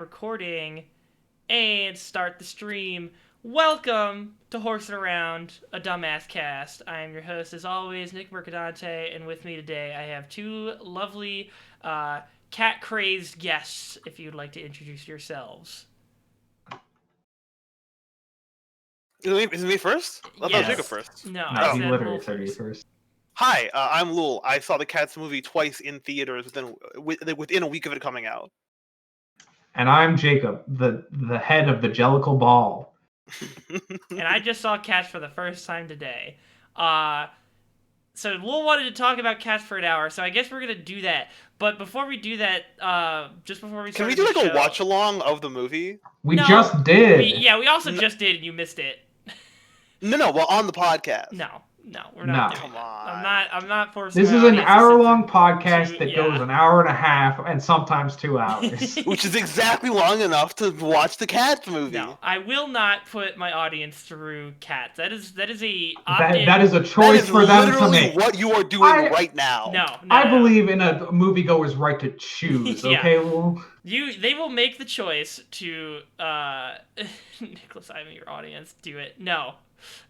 Recording and start the stream. Welcome to Horsin Around, a Dumbass Cast. I am your host, as always, Nick Mercadante, and with me today I have two lovely cat-crazed guests, if you'd like to introduce yourselves. Is it me first? I thought Jacob first. No, he literally said you first. Hi, I'm Lul. I saw the Cats movie twice in theaters within a week of it coming out. And I'm Jacob, the head of the Jellicle Ball. And I just saw Cats for the first time today. So Lul wanted to talk about Cats for an hour, so I guess we're gonna do that. But before we do that, just before we Can start we do like a watch along of the movie? We just did. We also just did, and you missed it. No, well, on the podcast. No, we're not doing Come that. on. I'm not forcing. This is an hour-long podcast that goes an hour and a half and sometimes 2 hours. Which is exactly long enough to watch the Cats movie. No, I will not put my audience through Cats. That is a that is a choice for them to make. What you are doing right now. No, I believe in a moviegoer's right to choose. Yeah. Okay, Lul? They will make the choice to Nicholas, I'm your audience. Do it. No,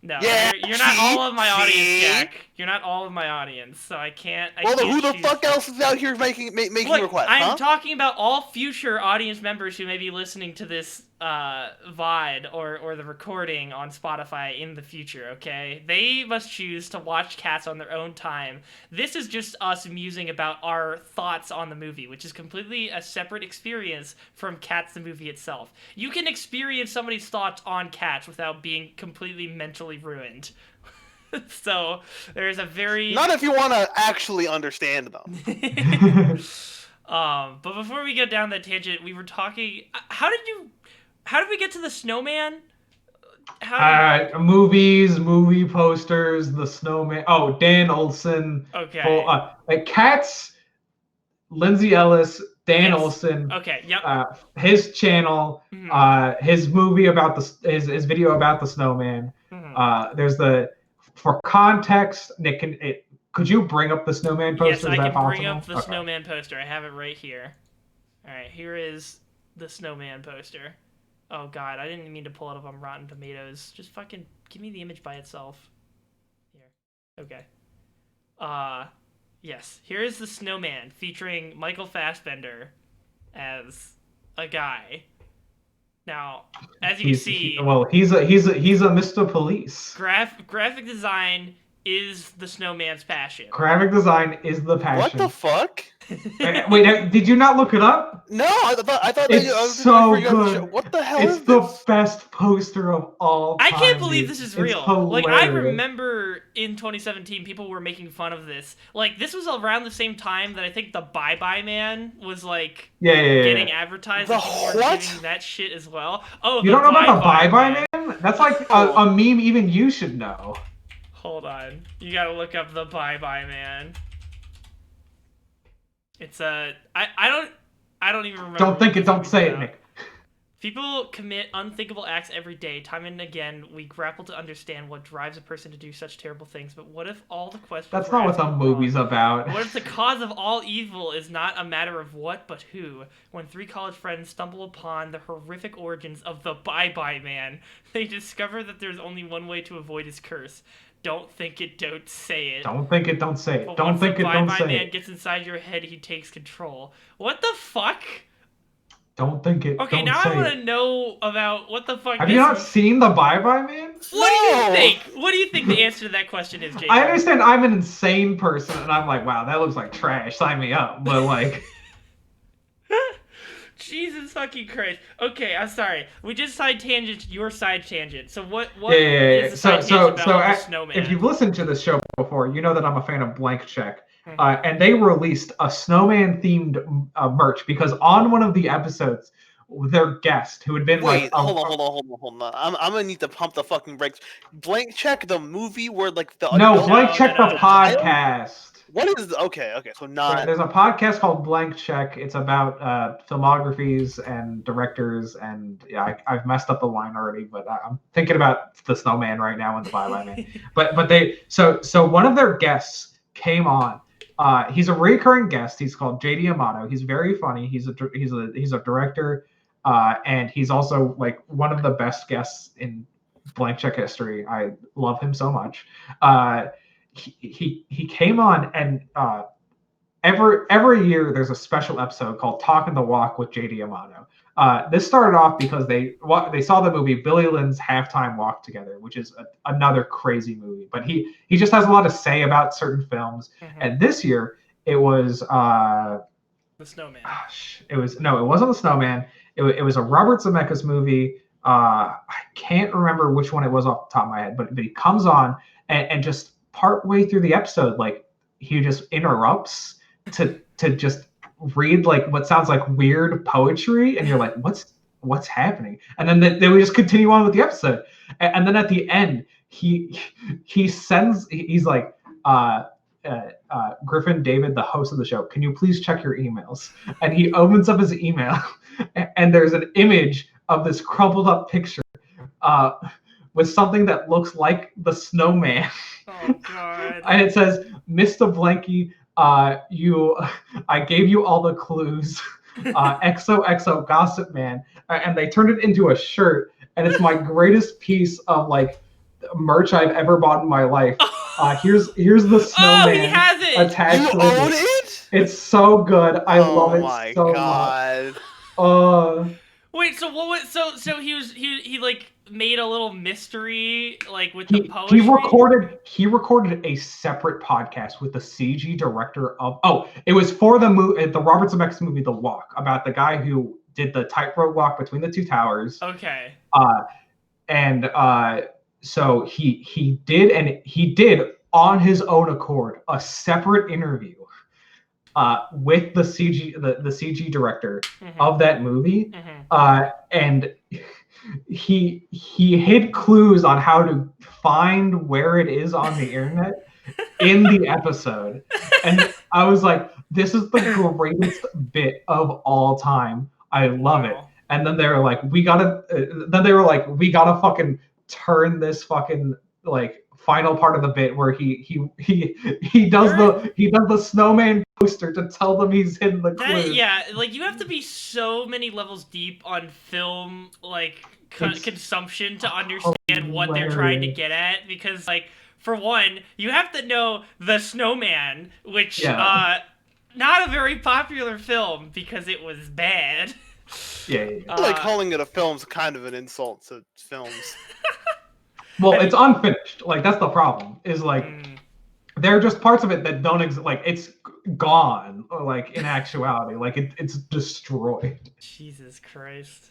Yeah, you're not all of my audience, Jack. You're not all of my audience, so I can't. Who the fuck else is out here making requests? I'm talking about all future audience members who may be listening to this VOD or the recording on Spotify in the future. Okay, they must choose to watch Cats on their own time. This is just us musing about our thoughts on the movie, which is completely a separate experience from Cats the movie itself. You can experience somebody's thoughts on Cats without being completely mentally ruined. So there's a very not if you want to actually understand them. But before we get down that tangent, we were talking. How did we get to the snowman? Movies, movie posters, the snowman. Oh, Dan Olsen. Okay. Cats, Lindsay Ellis, Dan Olsen. Okay. Yep. His channel. Mm-hmm. His movie about his video about the snowman. Mm-hmm. There's for context, Nick, could you bring up the snowman poster? Yes, I can bring up the snowman poster. I have it right here. All right, here is the snowman poster. Oh God, I didn't mean to pull it up on Rotten Tomatoes. Just fucking give me the image by itself. Here. Okay. Yes. Here is the snowman featuring Michael Fassbender as a guy. Now, as you can see, he's a Mr. Police. Graphic design is the snowman's passion. Graphic design is the passion. What the fuck? Wait, did you not look it up? No, I thought it's so good. What the hell is this? It's the best poster of all time. I can't believe this is real. Hilarious. Like, I remember in 2017, people were making fun of this. Like, this was around the same time that I think the Bye Bye Man was, like, getting advertised. The what? That shit as well. Oh, you don't know about the Bye Bye Man? That's like a meme even you should know. Hold on. You gotta look up the Bye Bye Man. It's I don't even remember. Don't think it, don't say it, Nick. People commit unthinkable acts every day. Time and again, we grapple to understand what drives a person to do such terrible things. But what if all the questions... That's not what the movie's about. What if the cause of all evil is not a matter of what, but who? When three college friends stumble upon the horrific origins of the Bye Bye Man, they discover that there's only one way to avoid his curse. Don't think it, don't say it. Don't think it, don't say it. But don't think it, don't say it. Once the Bye Bye Man gets inside your head, he takes control. What the fuck? Don't think it. Okay, now I want to know about what the fuck. Have you not seen the Bye Bye Man? What do you think? What do you think the answer to that question is, Jacob? I understand I'm an insane person, and I'm like, wow, that looks like trash. Sign me up. But like, Jesus fucking Christ. Okay, I'm sorry. We just side tangent your side tangent. So what is the side tangent about the snowman? If you've listened to this show before, you know that I'm a fan of Blank Check. And they released a snowman-themed merch because on one of the episodes, their guest, who had been hold on. I'm gonna need to pump the fucking brakes. Blank Check, the movie where like the Blank Check the podcast. What is okay? So not. There's a podcast called Blank Check. It's about filmographies and directors, and yeah, I've messed up the line already, but I'm thinking about the Snowman right now and the Bye Bye Man. But they so one of their guests came on. He's a recurring guest. He's called JD Amato. He's very funny. He's a director and he's also like one of the best guests in Blank Check history. I love him so much. He came on, and every year there's a special episode called Talking the Walk with JD Amato. This started off because they saw the movie Billy Lynn's Halftime Walk Together, which is another crazy movie. But he just has a lot to say about certain films. And this year it was The Snowman. it wasn't The Snowman. It was a Robert Zemeckis movie. I can't remember which one it was off the top of my head, but he comes on and just part way through the episode, like he just interrupts to just read like what sounds like weird poetry, and you're like, what's happening? And then they would just continue on with the episode, and then at the end he's like, Griffin David, the host of the show, can you please check your emails? And he opens up his email, and there's an image of this crumpled up picture with something that looks like the snowman. Oh God! And it says, "Mr. Blanky, I gave you all the clues. XOXO Gossip Man," and they turned it into a shirt, and it's my greatest piece of like merch I've ever bought in my life. Here's the snowman. Oh, he has it. Attached You with own it? It's so good. I love it my so God. much. Wait, so what was so he like made a little mystery like with the poetry? He recorded a separate podcast with the CG director of it was for the Robert Zemeckis movie The Walk, about the guy who did the tightrope walk between the two towers. Okay. So he did on his own accord a separate interview with the CG director of that movie, and he hid clues on how to find where it is on the internet in the episode, and I was like, this is the greatest bit of all time. I love it. And then they were like, we gotta fucking turn this fucking like final part of the bit where he does the snowman poster to tell them he's hidden the clues. Yeah, like you have to be so many levels deep on film like consumption to understand what they're trying to get at, because like for one, you have to know The Snowman, which not a very popular film because it was bad. Like calling it a film's kind of an insult to films. Well, it's unfinished. Like that's the problem. Is like there are just parts of it that don't exist. Like it's gone. Like in actuality, like it's destroyed. Jesus Christ.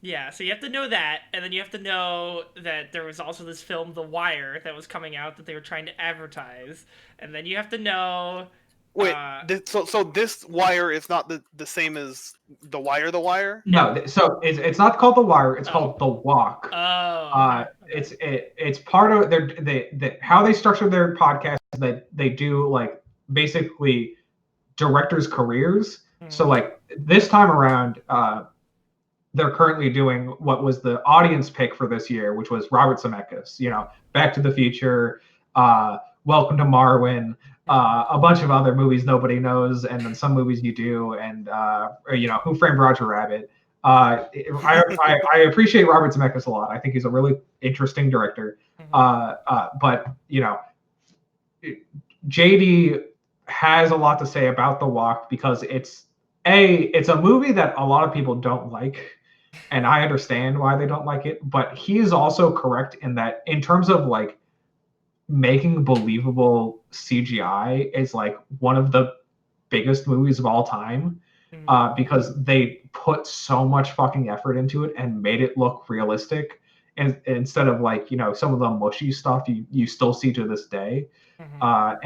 Yeah. So you have to know that, and then you have to know that there was also this film, The Wire, that was coming out that they were trying to advertise, and then you have to know. Wait, so this Wire is not the same as The Wire? The Wire? No, so it's not called The Wire. It's called The Walk. Oh. It's part of their how they structure their podcast. That they do like basically directors' careers. So like this time around, they're currently doing what was the audience pick for this year, which was Robert Zemeckis. You know, Back to the Future, Welcome to Marwen. A bunch of other movies nobody knows, and then some movies you do, and Who Framed Roger Rabbit. I appreciate Robert Zemeckis a lot. I think he's a really interesting director. But JD has a lot to say about The Walk because it's a movie that a lot of people don't like, and I understand why they don't like it. But he is also correct in that, in terms of like making believable CGI, is like one of the biggest movies of all time, because they put so much fucking effort into it and made it look realistic, and instead of like some of the mushy stuff you still see to this day. I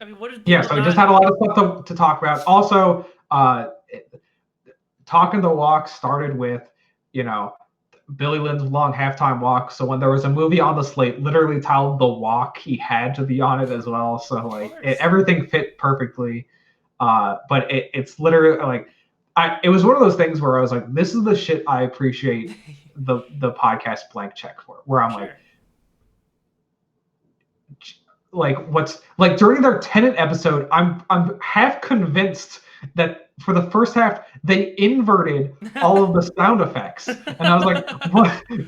mean, what is so we just had a lot of stuff to talk about. Also, Talking the Walk started with Billy Lynn's long halftime walk. So when there was a movie on the slate literally titled The Walk, he had to be on it as well. So like everything fit perfectly. But it's literally like it was one of those things where I was like, this is the shit I appreciate the podcast Blank Check for, where I'm like what's like during their Tenet episode, I'm half convinced that for the first half, they inverted all of the sound effects, and I was like,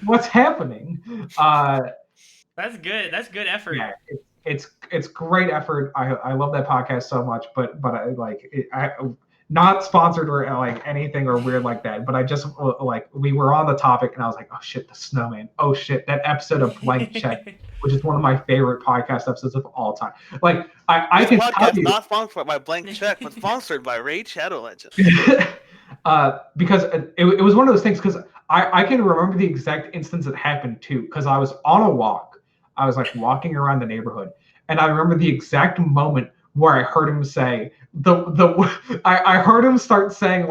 what's happening? That's good. That's good effort. Yeah, it's great effort. I love that podcast so much, but I like it, not sponsored or like anything or weird like that. But I just like we were on the topic, and I was like, oh shit, the snowman. Oh shit, that episode of Blank Check, which is one of my favorite podcast episodes of all time. Like I This can tell podcast you, not sponsored by Blank Check, but sponsored by Raid Shadow Legends. because it was one of those things because I can remember the exact instance it happened too because I was on a walk. I was like walking around the neighborhood, and I remember the exact moment where I heard him say I heard him start saying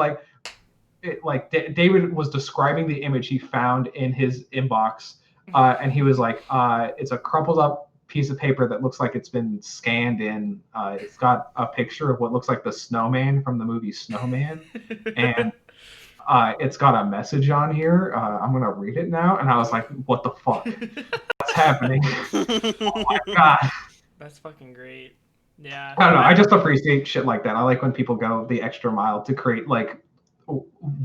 David was describing the image he found in his inbox, and he was like, it's a crumpled up piece of paper that looks like it's been scanned in. It's got a picture of what looks like the snowman from the movie Snowman, and it's got a message on here. I'm gonna read it now, and I was like, what the fuck? What's happening? Oh my god. That's fucking great. Yeah. I don't know. I just appreciate shit like that. I like when people go the extra mile to create like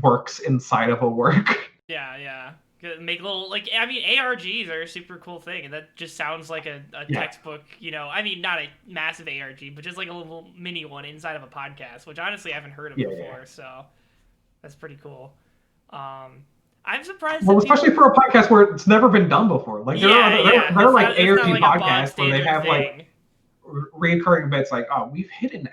works inside of a work. Yeah. Make little ARGs are a super cool thing, and that just sounds like a textbook. Not a massive ARG, but just like a little mini one inside of a podcast, which honestly I haven't heard of before. So that's pretty cool. I'm surprised. Well, especially for a podcast where it's never been done before. Like there are like ARG podcasts where they have like recurring bits like, oh, we've hidden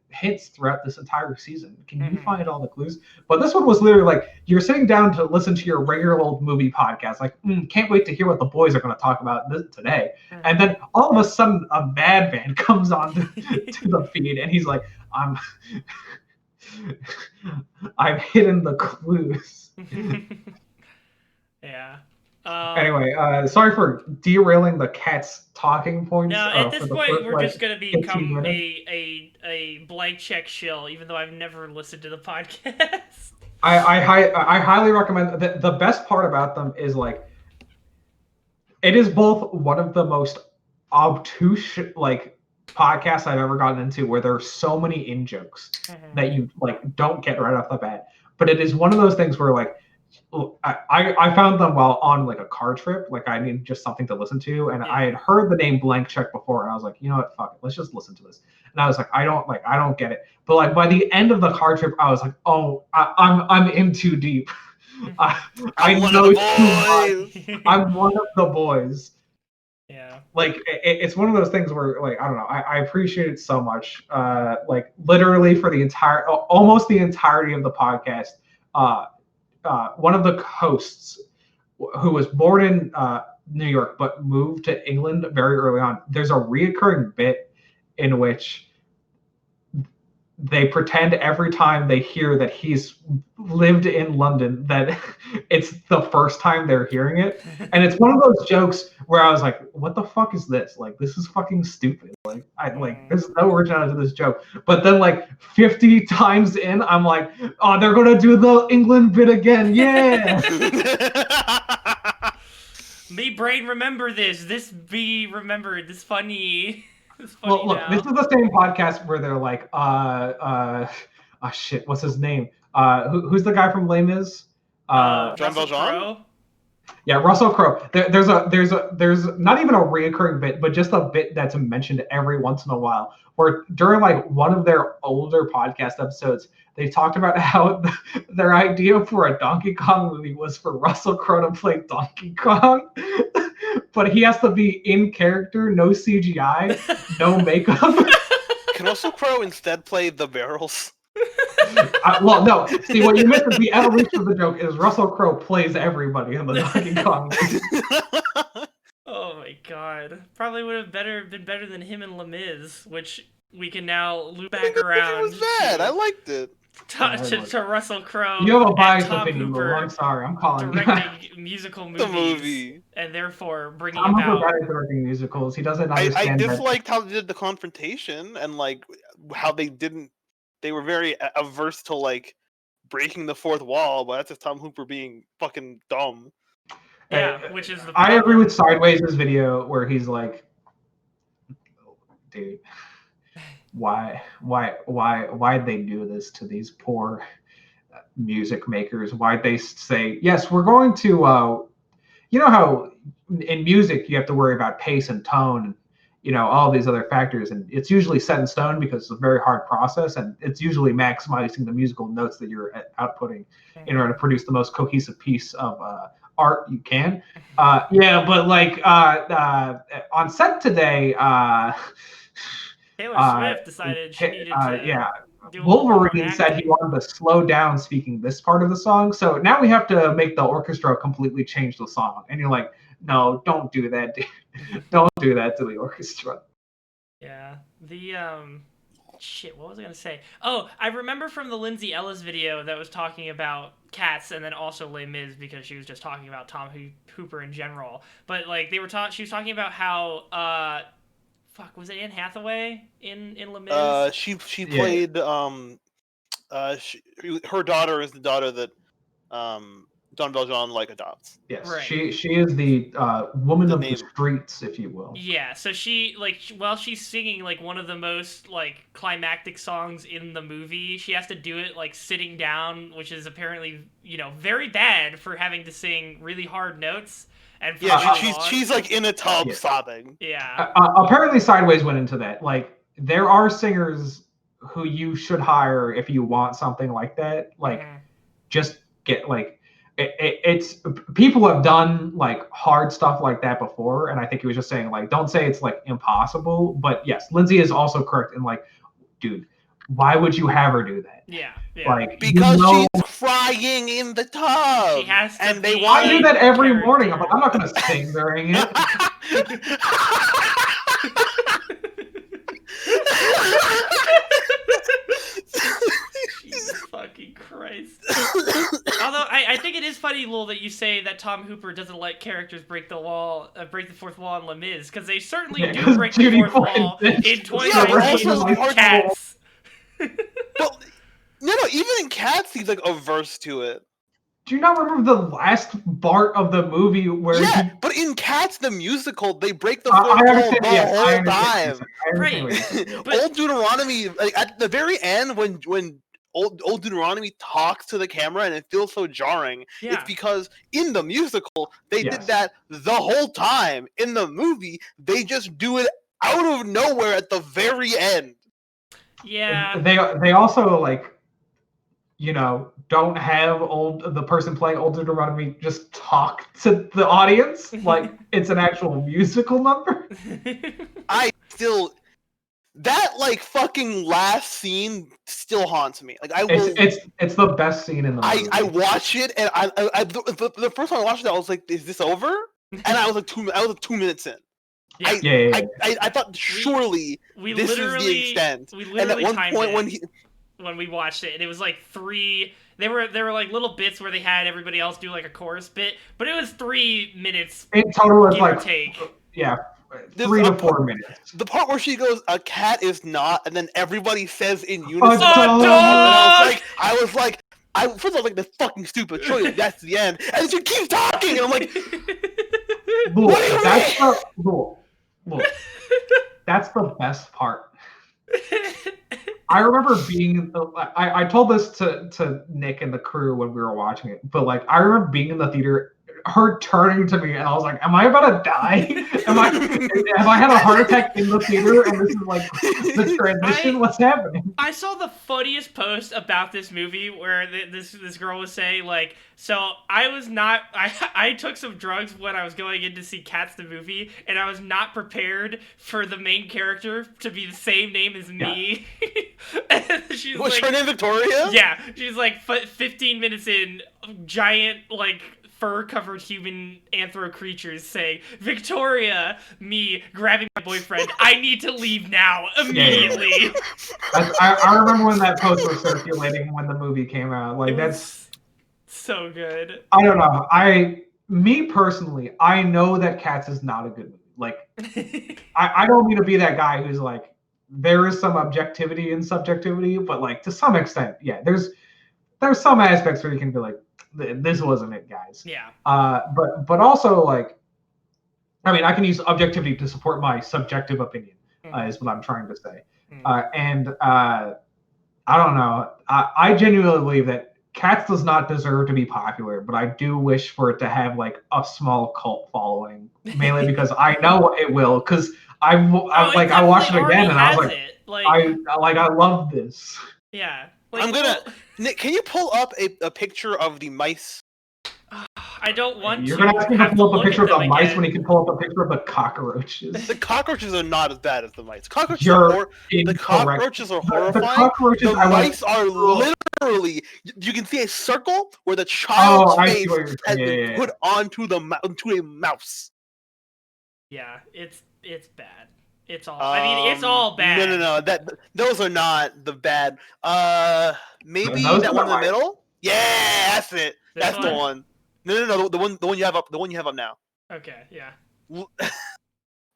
hints throughout this entire season. Can you find all the clues? But this one was literally like you're sitting down to listen to your regular old movie podcast, like can't wait to hear what the boys are going to talk about today. And then all of a sudden a madman comes on to the feed, and he's like, I've hidden the clues. Yeah. Anyway, sorry for derailing the cat's talking points. No, at this point, we're just going to become 15 a Blank Check shill, even though I've never listened to the podcast. I highly recommend. The best part about them is like, it is both one of the most obtuse like podcasts I've ever gotten into, where there are so many in jokes that you like don't get right off the bat. But it is one of those things where like. I found them while on like a car trip. Like I needed just something to listen to, and I had heard the name Blank Check before, and I was like, you know what, fuck it, let's just listen to this. And I was like, I don't get it. But like by the end of the car trip, I was like, oh, I'm in too deep. I know too much. I'm one of the boys. Yeah. Like it's one of those things where like I don't know. I appreciate it so much. Like literally for the almost the entirety of the podcast. One of the hosts who was born in New York but moved to England very early on, there's a reoccurring bit in which they pretend every time they hear that he's lived in London that it's the first time they're hearing it. And it's one of those jokes where I was like, what the fuck is this? Like, this is fucking stupid. Like, there's no originality to this joke. But then like 50 times in, I'm like, oh, they're going to do the England bit again. Yeah. Me brain remember this. This be remembered. This funny. Well, look, this is the same podcast where they're like, shit, what's his name? Who's the guy from Les Mis? Jean Valjean? Yeah, Russell Crowe. There's not even a reoccurring bit, but just a bit that's mentioned every once in a while. Where during like one of their older podcast episodes, they talked about how their idea for a Donkey Kong movie was for Russell Crowe to play Donkey Kong. But he has to be in character, no CGI, no makeup. Can Russell Crowe instead play the barrels? Well, no. See, what you missed is the evolution of the joke is Russell Crowe plays everybody in the Donkey Kong movie. Oh my god. Probably would have been better than him and Les Mis, which we can now loop back around. It was bad. I liked it. To Russell Crowe. You have a biased Tom opinion, Hooper I'm sorry. I'm calling directing musical movies. The movie. And therefore bringing Tom about... Hooper directing musicals. He doesn't understand I disliked how they did the confrontation and like how they were very averse to like breaking the fourth wall, but that's just Tom Hooper being fucking dumb. Yeah, which is the problem. I agree with Sideways' video where he's like, dude, why'd they do this to these poor music makers? Why'd they say, yes, we're going to, you know how in music you have to worry about pace and tone, and all these other factors, and it's usually set in stone because it's a very hard process, and it's usually maximizing the musical notes that you're outputting in order to produce the most cohesive piece of art you can. Yeah, but like on set today, Taylor Swift decided she needed to yeah, do a little more Wolverine said he wanted to slow down speaking this part of the song, so now we have to make the orchestra completely change the song, and you're like, no, don't do that, dude. Don't do that to the orchestra. Yeah, shit, what was I gonna say? Oh, I remember from the Lindsay Ellis video that was talking about Cats, and then also Les Mis, because she was just talking about Tom Hooper in general. But like she was talking about how fuck, was it Anne Hathaway in Les Mis? She played her daughter is the daughter that Don Valjean adopts. Yes, right. She is the woman of the streets, if you will. Yeah, so she while she's singing one of the most climactic songs in the movie, she has to do it sitting down, which is apparently very bad for having to sing really hard notes. And she's in a tub sobbing. Yeah. Apparently, Sideways went into that. There are singers who you should hire if you want something like that. Just get it's people have done hard stuff like that before, and I think he was just saying don't say it's impossible, but yes, Lindsay is also correct in dude, why would you have her do that? Yeah. Because she's crying in the tub. She has to. And I do that every morning. I'm not gonna sing during it. Jesus fucking Christ. Although I think it is funny, Lil, that you say that Tom Hooper doesn't let characters break the fourth wall in Les Mis, because they certainly do break the fourth wall in 2019 Cats. But no, even in Cats, he's averse to it. Do you not remember the last part of the movie where? Yeah, but in Cats the musical, they break the fourth wall the whole time. Right. Old Deuteronomy, at the very end, when old Deuteronomy talks to the camera and it feels so jarring, it's because in the musical they did that the whole time. In the movie, they just do it out of nowhere at the very end. Yeah. They also don't have the person playing Old Deuteronomy just talk to the audience like it's an actual musical number. That fucking last scene still haunts me. It's the best scene in the movie. I watch it and the first time I watched it, I was like, is this over? And I was 2 minutes in. Yeah. I thought surely this is the extent. And at one point when we watched it, and it was 3. They were little bits where they had everybody else do a chorus bit, but it was 3 minutes. In total, it's take. Yeah, 3 to 4 minutes. The part where she goes, "A cat is not," and then everybody says in unison. A dog! I was like, first I was this fucking stupid. Surely that's the end, and she keeps talking, and I'm like, that's the best part. I remember being. I told this to Nick and the crew when we were watching it, but I remember being in the theater, her turning to me, and I was like, "Am I about to die? Have I had a heart attack in the theater?" And this is the transition. What's happening? I saw the funniest post about this movie where this girl was saying so I took some drugs when I was going in to see Cats the movie, and I was not prepared for the main character to be the same name as me. And she's what's her name, Victoria? Yeah, she's 15 minutes in, giant fur-covered human anthro creatures saying, "Victoria, me grabbing my boyfriend. I need to leave now immediately." I remember when that post was circulating when the movie came out. That's so good. I don't know. Me personally, I know that Cats is not a good movie. I don't mean to be that guy who's there is some objectivity and subjectivity, but to some extent, yeah, there's some aspects where you can be this wasn't it, guys. Yeah. But also I can use objectivity to support my subjective opinion, is what I'm trying to say. And I don't know. I genuinely believe that Cats does not deserve to be popular, but I do wish for it to have like a small cult following, mainly because I know it will. Because I watched it again and I was like, I love this. Yeah. Nick, can you pull up a picture of the mice? I don't want You're gonna ask me to pull up a picture of the mice when you can pull up a picture of the cockroaches. The cockroaches are not as bad as the mice. The cockroaches are horrifying. The mice are literally. You can see a circle where the child's face has been put onto a mouse. Yeah, it's bad. It's all. I mean, it's all bad. No. Those are not the bad. Maybe that one in the middle. Yeah, that's it. That's the one. No. The one you have up. The one you have up now. Okay. Yeah.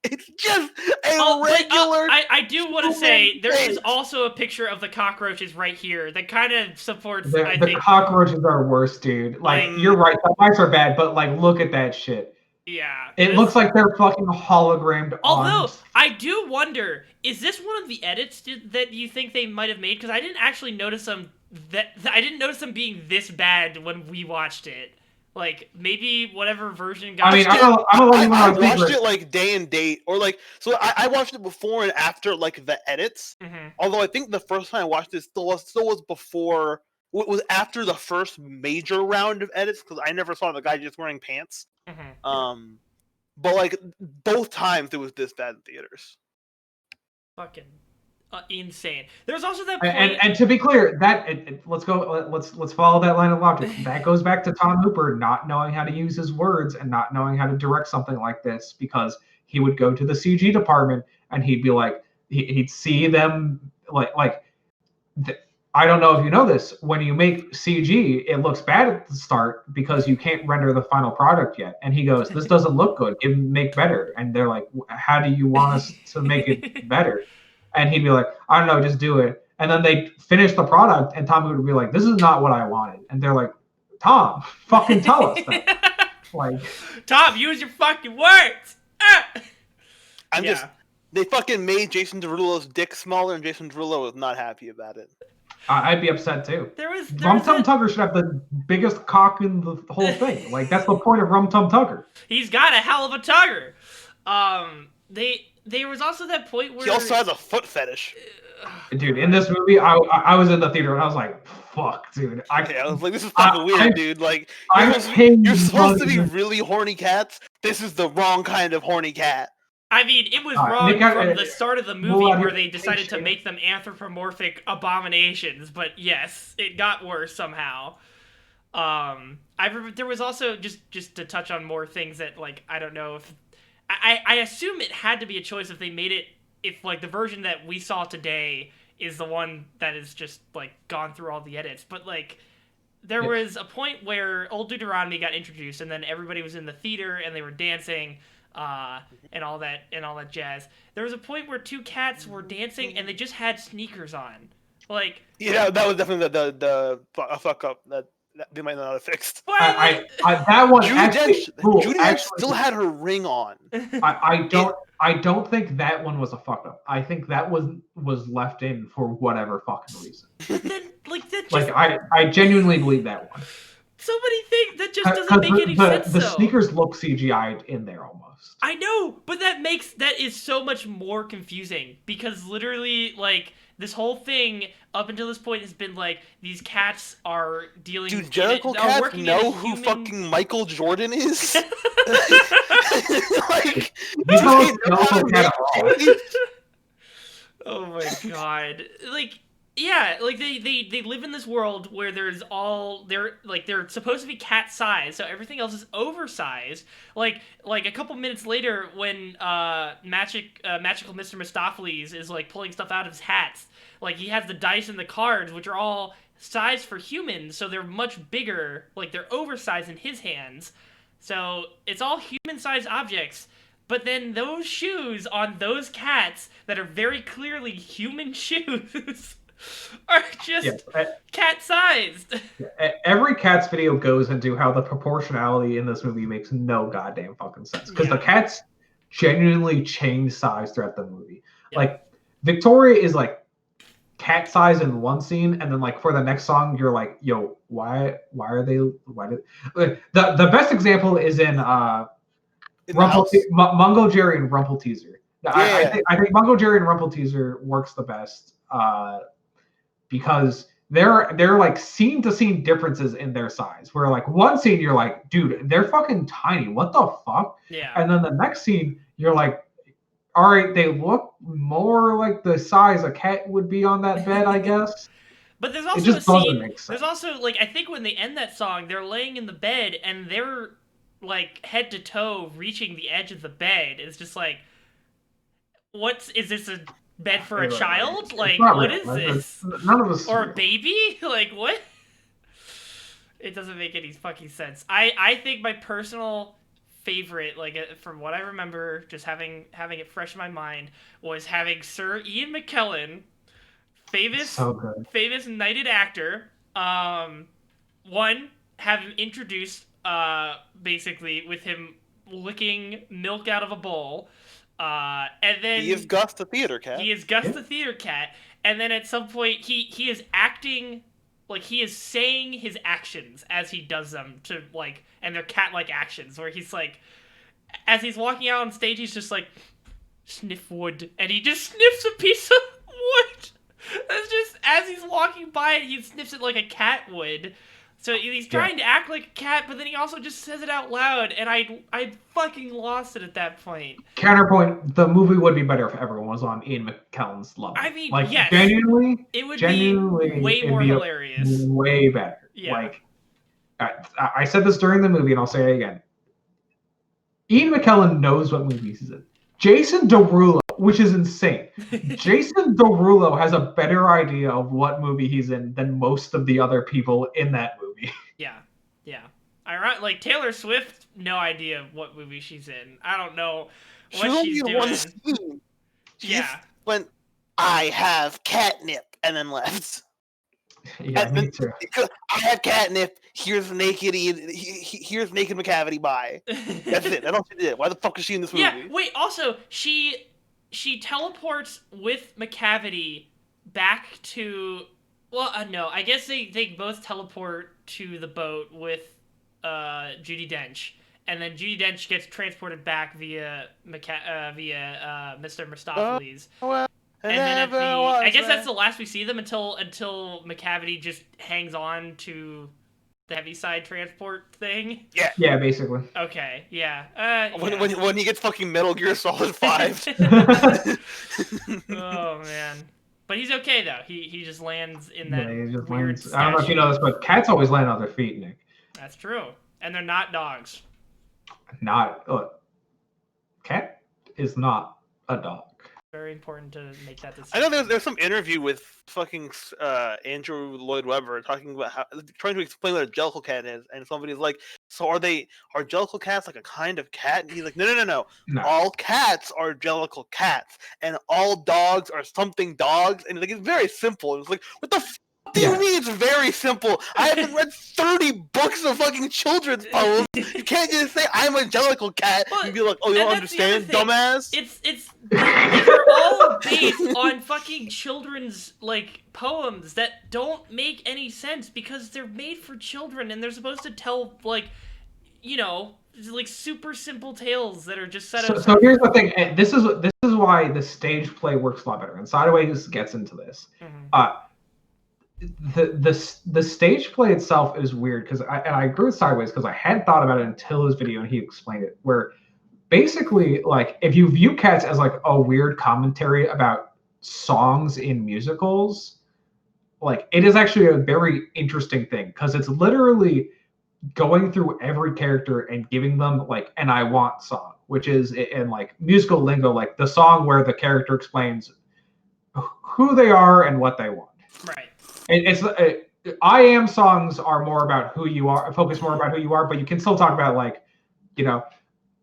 It's just a regular. I do want to say there is also a picture of the cockroaches right here that kind of supports. The cockroaches are worse, dude. Like you're right, the mice are bad, but like look at that shit. Yeah. It looks like they're fucking hologrammed. Although I do wonder, is this one of the edits that you think they might have made? Because I didn't actually notice them. I didn't notice them being this bad when we watched it. Like maybe whatever version got. I mean, I watched it like day and date, or like so. I watched it before and after like the edits. Mm-hmm. Although I think the first time I watched it still was before. It was after the first major round of edits because I never saw the guy just wearing pants. Mm-hmm. But like both times it was this bad in theaters. Fucking insane. There's also that point, and to be clear, let's follow that line of logic. That goes back to Tom Hooper not knowing how to use his words and not knowing how to direct something like this, because he would go to the CG department and he'd be like, he'd see them I don't know if you know this, when you make CG, it looks bad at the start because you can't render the final product yet. And he goes, this doesn't look good, make better. And they're like, how do you want us to make it better? And he'd be like, I don't know, just do it. And then they finish the product and Tom would be like, this is not what I wanted. And they're like, Tom, fucking tell us that. Like, Tom, use your fucking words. They fucking made Jason Derulo's dick smaller and Jason Derulo was not happy about it. I'd be upset too. Rum Tum Tugger should have the biggest cock in the whole thing. Like that's the point of Rum Tum Tugger. He's got a hell of a tugger. There was also that point where he also has a foot fetish. Dude, in this movie, I was in the theater and I was like, "Fuck, dude!" I was like, "This is fucking weird, dude." Like, you're supposed to be really horny cats. This is the wrong kind of horny cat. I mean, it was wrong from the start of the movie where they decided to make them anthropomorphic abominations, but yes, it got worse somehow. There was also, just to touch on more things that, like, I don't know if... I assume it had to be a choice if they made it, if, like, the version that we saw today is the one that is just, like, gone through all the edits, but, like... There was a point where Old Deuteronomy got introduced, and then everybody was in the theater, and they were dancing... and all that jazz. There was a point where two cats were dancing and they just had sneakers on. Like, yeah, that was definitely the fuck up that they might not have fixed. That one Judi still had her ring on. I don't think that one was a fuck up. I think that was left in for whatever fucking reason. I genuinely believe that one. So many things that just doesn't make any sense. The sneakers look CGI'd in there almost. I know, but that is so much more confusing because literally, like, this whole thing up until this point has been like these cats are dealing. Dude, Jericho cats know who fucking Michael Jordan is. Like, oh my god, like. Yeah, like they live in this world where they're supposed to be cat size, so everything else is oversized. Like a couple minutes later, when magical Mr. Mistopheles is like pulling stuff out of his hats, like he has the dice and the cards, which are all sized for humans, so they're much bigger. Like they're oversized in his hands, so it's all human-sized objects. But then those shoes on those cats that are very clearly human shoes. Are just cat-sized. Every Cats video goes into how the proportionality in this movie makes no goddamn fucking sense. Because the cats genuinely change size throughout the movie. Yeah. Like, Victoria is like cat size in one scene, and then like for the next song, you're like, yo, why did the best example is in Mungo Jerry and Rumple Teaser. I think Mungo Jerry and Rumple Teaser works the best because they're like scene to scene differences in their size. Where like one scene you're like, dude, they're fucking tiny. What the fuck? Yeah. And then the next scene you're like, all right, they look more like the size a cat would be on that bed, I guess. But there's also a scene. There's also like I think when they end that song, they're laying in the bed and they're like head to toe reaching the edge of the bed. It's just like, is this a bed for a child? Like, what is this? None of us. Or a baby? Like, what? It doesn't make any fucking sense. I think my personal favorite, like from what I remember, just having it fresh in my mind, was having Sir Ian McKellen, famous knighted actor, have him introduced basically with him licking milk out of a bowl. And then he is Gus the theater cat. The theater cat, and then at some point he is acting like he is saying his actions as he does them to like, and they're cat-like actions where he's like, as he's walking out on stage, he's just like, sniff wood, and he just sniffs a piece of wood. That's just as he's walking by it, he sniffs it like a cat would. So he's trying to act like a cat, but then he also just says it out loud, and I fucking lost it at that point. Counterpoint: the movie would be better if everyone was on Ian McKellen's level. I mean, like, yes, genuinely, it would be way more hilarious, way better. Yeah. Like, I said this during the movie, and I'll say it again. Ian McKellen knows what movies he's in. Jason Derulo, which is insane. Jason Derulo has a better idea of what movie he's in than most of the other people in that movie. Yeah. Like Taylor Swift, no idea what movie she's in. I don't know what she's doing. One scene. When I have catnip, and then left. Yeah, me too. I have catnip. Here's naked McCavity. Bye. That's it. That's all she did. Why the fuck is she in this movie? Yeah. Wait. Also, she teleports with McCavity back to. Well, no. I guess they both teleport to the boat with Judi Dench, and then Judi Dench gets transported back via Mr. Mistopheles. Well. And then I guess that's the last we see them until McCavity just hangs on to the Heaviside transport thing. Yeah, basically. Okay, yeah. When he gets fucking Metal Gear Solid 5. Oh man, but he's okay though. He just lands in that weird. I don't know if you know this, but cats always land on their feet, Nick. That's true, and they're not dogs. Cat is not a dog. Very important to make that decision. I know there's some interview with fucking Andrew Lloyd Webber talking about trying to explain what a jellicle cat is, and somebody's like, "So are jellicle cats like a kind of cat?" And he's like, "No. All cats are jellicle cats, and all dogs are something dogs." And like it's very simple. It's like, what the f*** do you mean it's very simple? I haven't read 30 books of fucking children's poems. You can't just say I'm a jellicle cat and be like, "Oh, you don't understand, dumbass." These are all based on fucking children's like poems that don't make any sense because they're made for children and they're supposed to tell like, like super simple tales that are just set up. So here's the thing, and this is why the stage play works a lot better, and Sideways gets into this. Mm-hmm. The stage play itself is weird because I agree with Sideways because I hadn't thought about it until his video and he explained it. Where basically, like, if you view Cats as like a weird commentary about songs in musicals, like it is actually a very interesting thing because it's literally going through every character and giving them like an "I want" song, which is in like musical lingo, like the song where the character explains who they are and what they want. Right. It's I am songs are more about who you are, focus more about who you are, but you can still talk about like,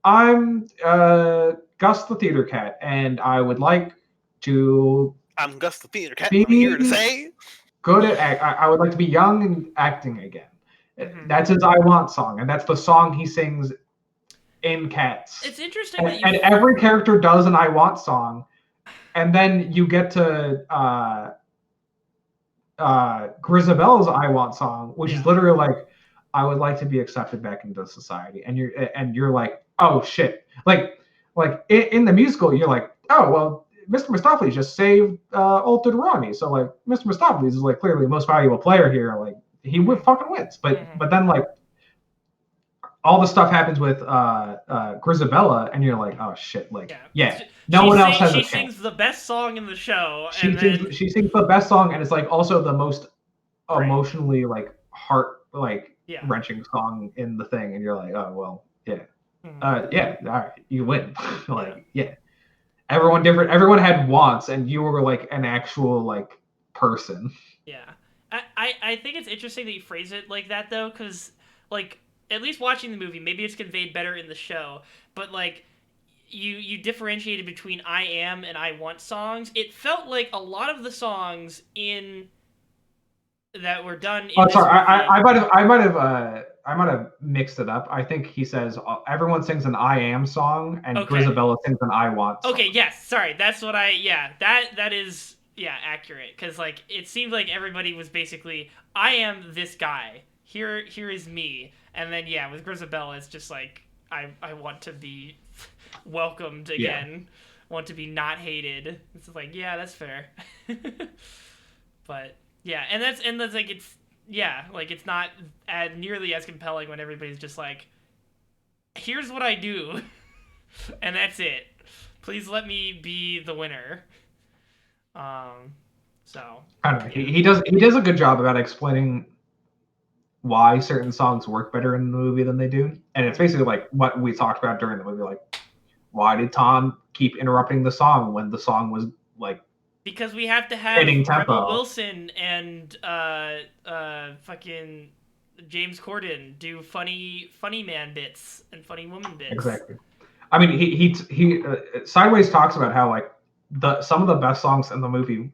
I'm Gus the theater cat, and I would like to. I'm Gus the theater cat. I'm here to say. Good at I would like to be young and acting again. Mm-hmm. That's his "I Want" song, and that's the song he sings in Cats. It's interesting and every character does an "I Want" song, And then you get to Grisabella's "I Want" song, which is literally like, "I would like to be accepted back into society," and you're like, "Oh shit!" Like in the musical, you're like, "Oh well, Mr. Mistopheles just saved Old Deuteronomy, so like Mr. Mistopheles is like clearly the most valuable player here. Like he fucking wins." But then like all the stuff happens with Grisabella, and you're like, "Oh shit!" Like no one else has a chance. She sings the best song in the show. She sings the best song, and it's like also the most emotionally like heart wrenching song in the thing, and you're like, oh well, all right, you win. Everyone different, everyone had wants, and you were like an actual like person. I think it's interesting that you phrase it like that though, because like at least watching the movie, maybe it's conveyed better in the show, but like you differentiated between "I Am" and "I Want" songs. It felt like a lot of the songs in that were done in this sorry, movie. I might have mixed it up. I think he says everyone sings an "I Am" song, and Grisabella sings an "I Want" song. Okay, yes, sorry, that's what that is accurate, because like it seemed like everybody was basically, I am this guy. Here is me, and then with Grisabella, it's just like I want to be welcomed again, want to be not hated. It's like that's fair, but. Yeah, and that's like it's not nearly as compelling when everybody's just like, here's what I do, and that's it. Please let me be the winner. So I don't know. He does a good job about explaining why certain songs work better in the movie than they do, and it's basically like what we talked about during the movie. Like, why did Tom keep interrupting the song when the song was like? Because we have to have Rebel Wilson and fucking James Corden do funny man bits and funny woman bits. Exactly. I mean, he Sideways talks about how like some of the best songs in the movie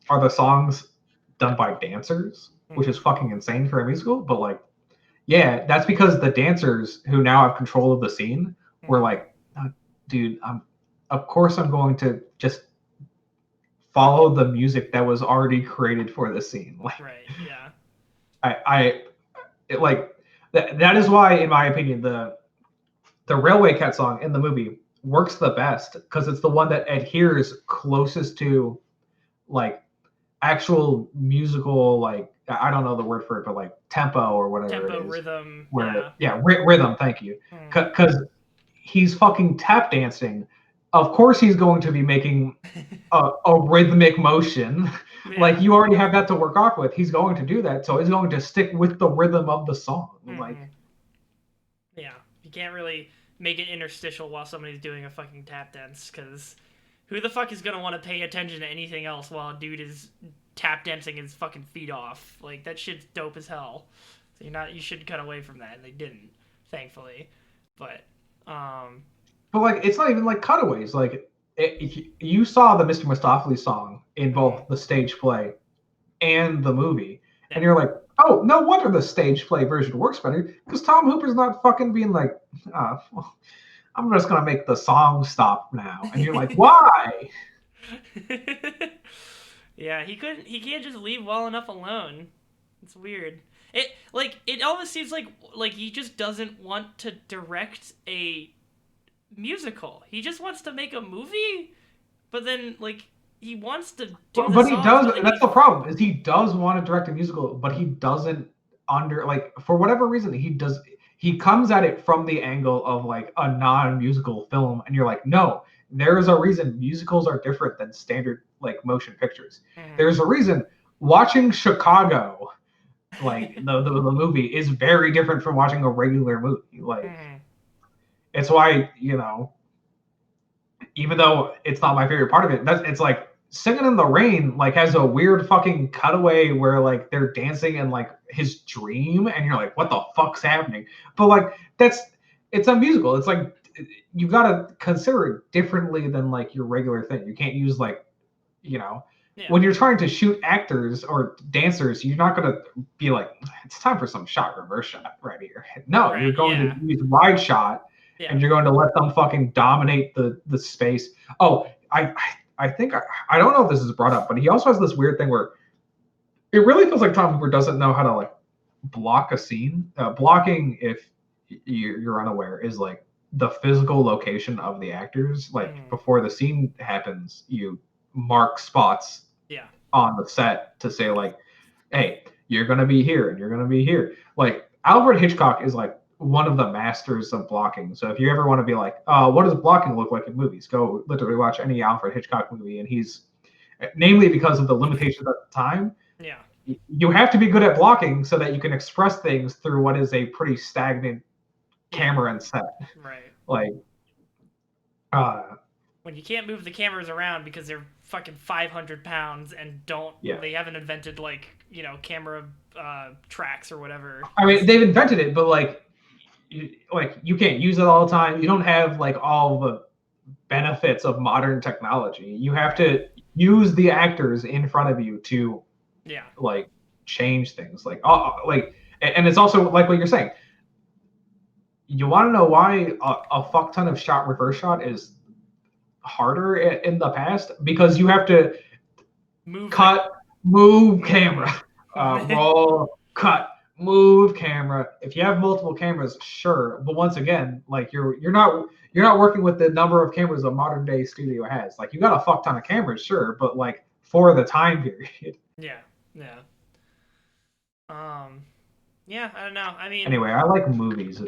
are the songs done by dancers, which is fucking insane for a musical. But like, that's because the dancers who now have control of the scene were like, dude, of course I'm going to just follow the music that was already created for the scene. Like, right, yeah. That is why, in my opinion, the Railway Cat song in the movie works the best, because it's the one that adheres closest to like actual musical, like, I don't know the word for it, but like tempo or whatever it is. Rhythm. Rhythm, thank you. Because he's fucking tap dancing. Of course he's going to be making a rhythmic motion. Like, you already have that to work off with. He's going to do that, so he's going to stick with the rhythm of the song. Like, you can't really make it interstitial while somebody's doing a fucking tap dance, because who the fuck is gonna want to pay attention to anything else while a dude is tap dancing his fucking feet off? Like, that shit's dope as hell. So you should cut away from that, and they didn't, thankfully. But like, it's not even like cutaways. Like, you saw the Mr. Mistopheles song in both the stage play and the movie, and you're like, oh, no wonder the stage play version works better, because Tom Hooper's not fucking being like, well, I'm just gonna make the song stop now, and you're like, why? He can't just leave well enough alone. It's weird. It almost seems like he just doesn't want to direct a musical. He just wants to make a movie, but then like he wants to do but he does, and that's the problem, is he does want to direct a musical, but he doesn't for whatever reason he comes at it from the angle of like a non-musical film, and you're like, no, there is a reason musicals are different than standard like motion pictures. There's a reason watching Chicago, like the movie, is very different from watching a regular movie. Like, it's why, even though it's not my favorite part of it, it's like Singing in the Rain like has a weird fucking cutaway where like they're dancing in like his dream, and you're like, what the fuck's happening? But like it's a musical. It's like you gotta consider it differently than like your regular thing. You can't use like, when you're trying to shoot actors or dancers, you're not gonna be like, it's time for some shot reverse shot right here. No, you're going to use wide shot. And you're going to let them fucking dominate the space. Oh, I think I don't know if this is brought up, but he also has this weird thing where it really feels like Tom Hooper doesn't know how to like block a scene. Blocking, if you're unaware, is like the physical location of the actors. Like before the scene happens, you mark spots on the set to say like, hey, you're gonna be here and you're gonna be here. Like Alfred Hitchcock is like one of the masters of blocking. So if you ever want to be like, what does blocking look like in movies? Go literally watch any Alfred Hitchcock movie, and he's, namely because of the limitations at the time. Yeah. You have to be good at blocking so that you can express things through what is a pretty stagnant camera and set. Right. Like, when you can't move the cameras around because they're fucking 500 pounds and they haven't invented like, you know, camera tracks or whatever. I mean, they've invented it, but like you can't use it all the time. You don't have like all the benefits of modern technology. You have to use the actors in front of you to like change things. Like and it's also like what you're saying. You want to know why a fuck ton of shot reverse shot is harder in the past? Because you have to move camera, roll, cut, move camera. If you have multiple cameras, sure, but once again, like you're not working with the number of cameras a modern day studio has. Like you got a fuck ton of cameras, sure, but like for the time period. Yeah. Yeah, I don't know. I mean, anyway, I like movies.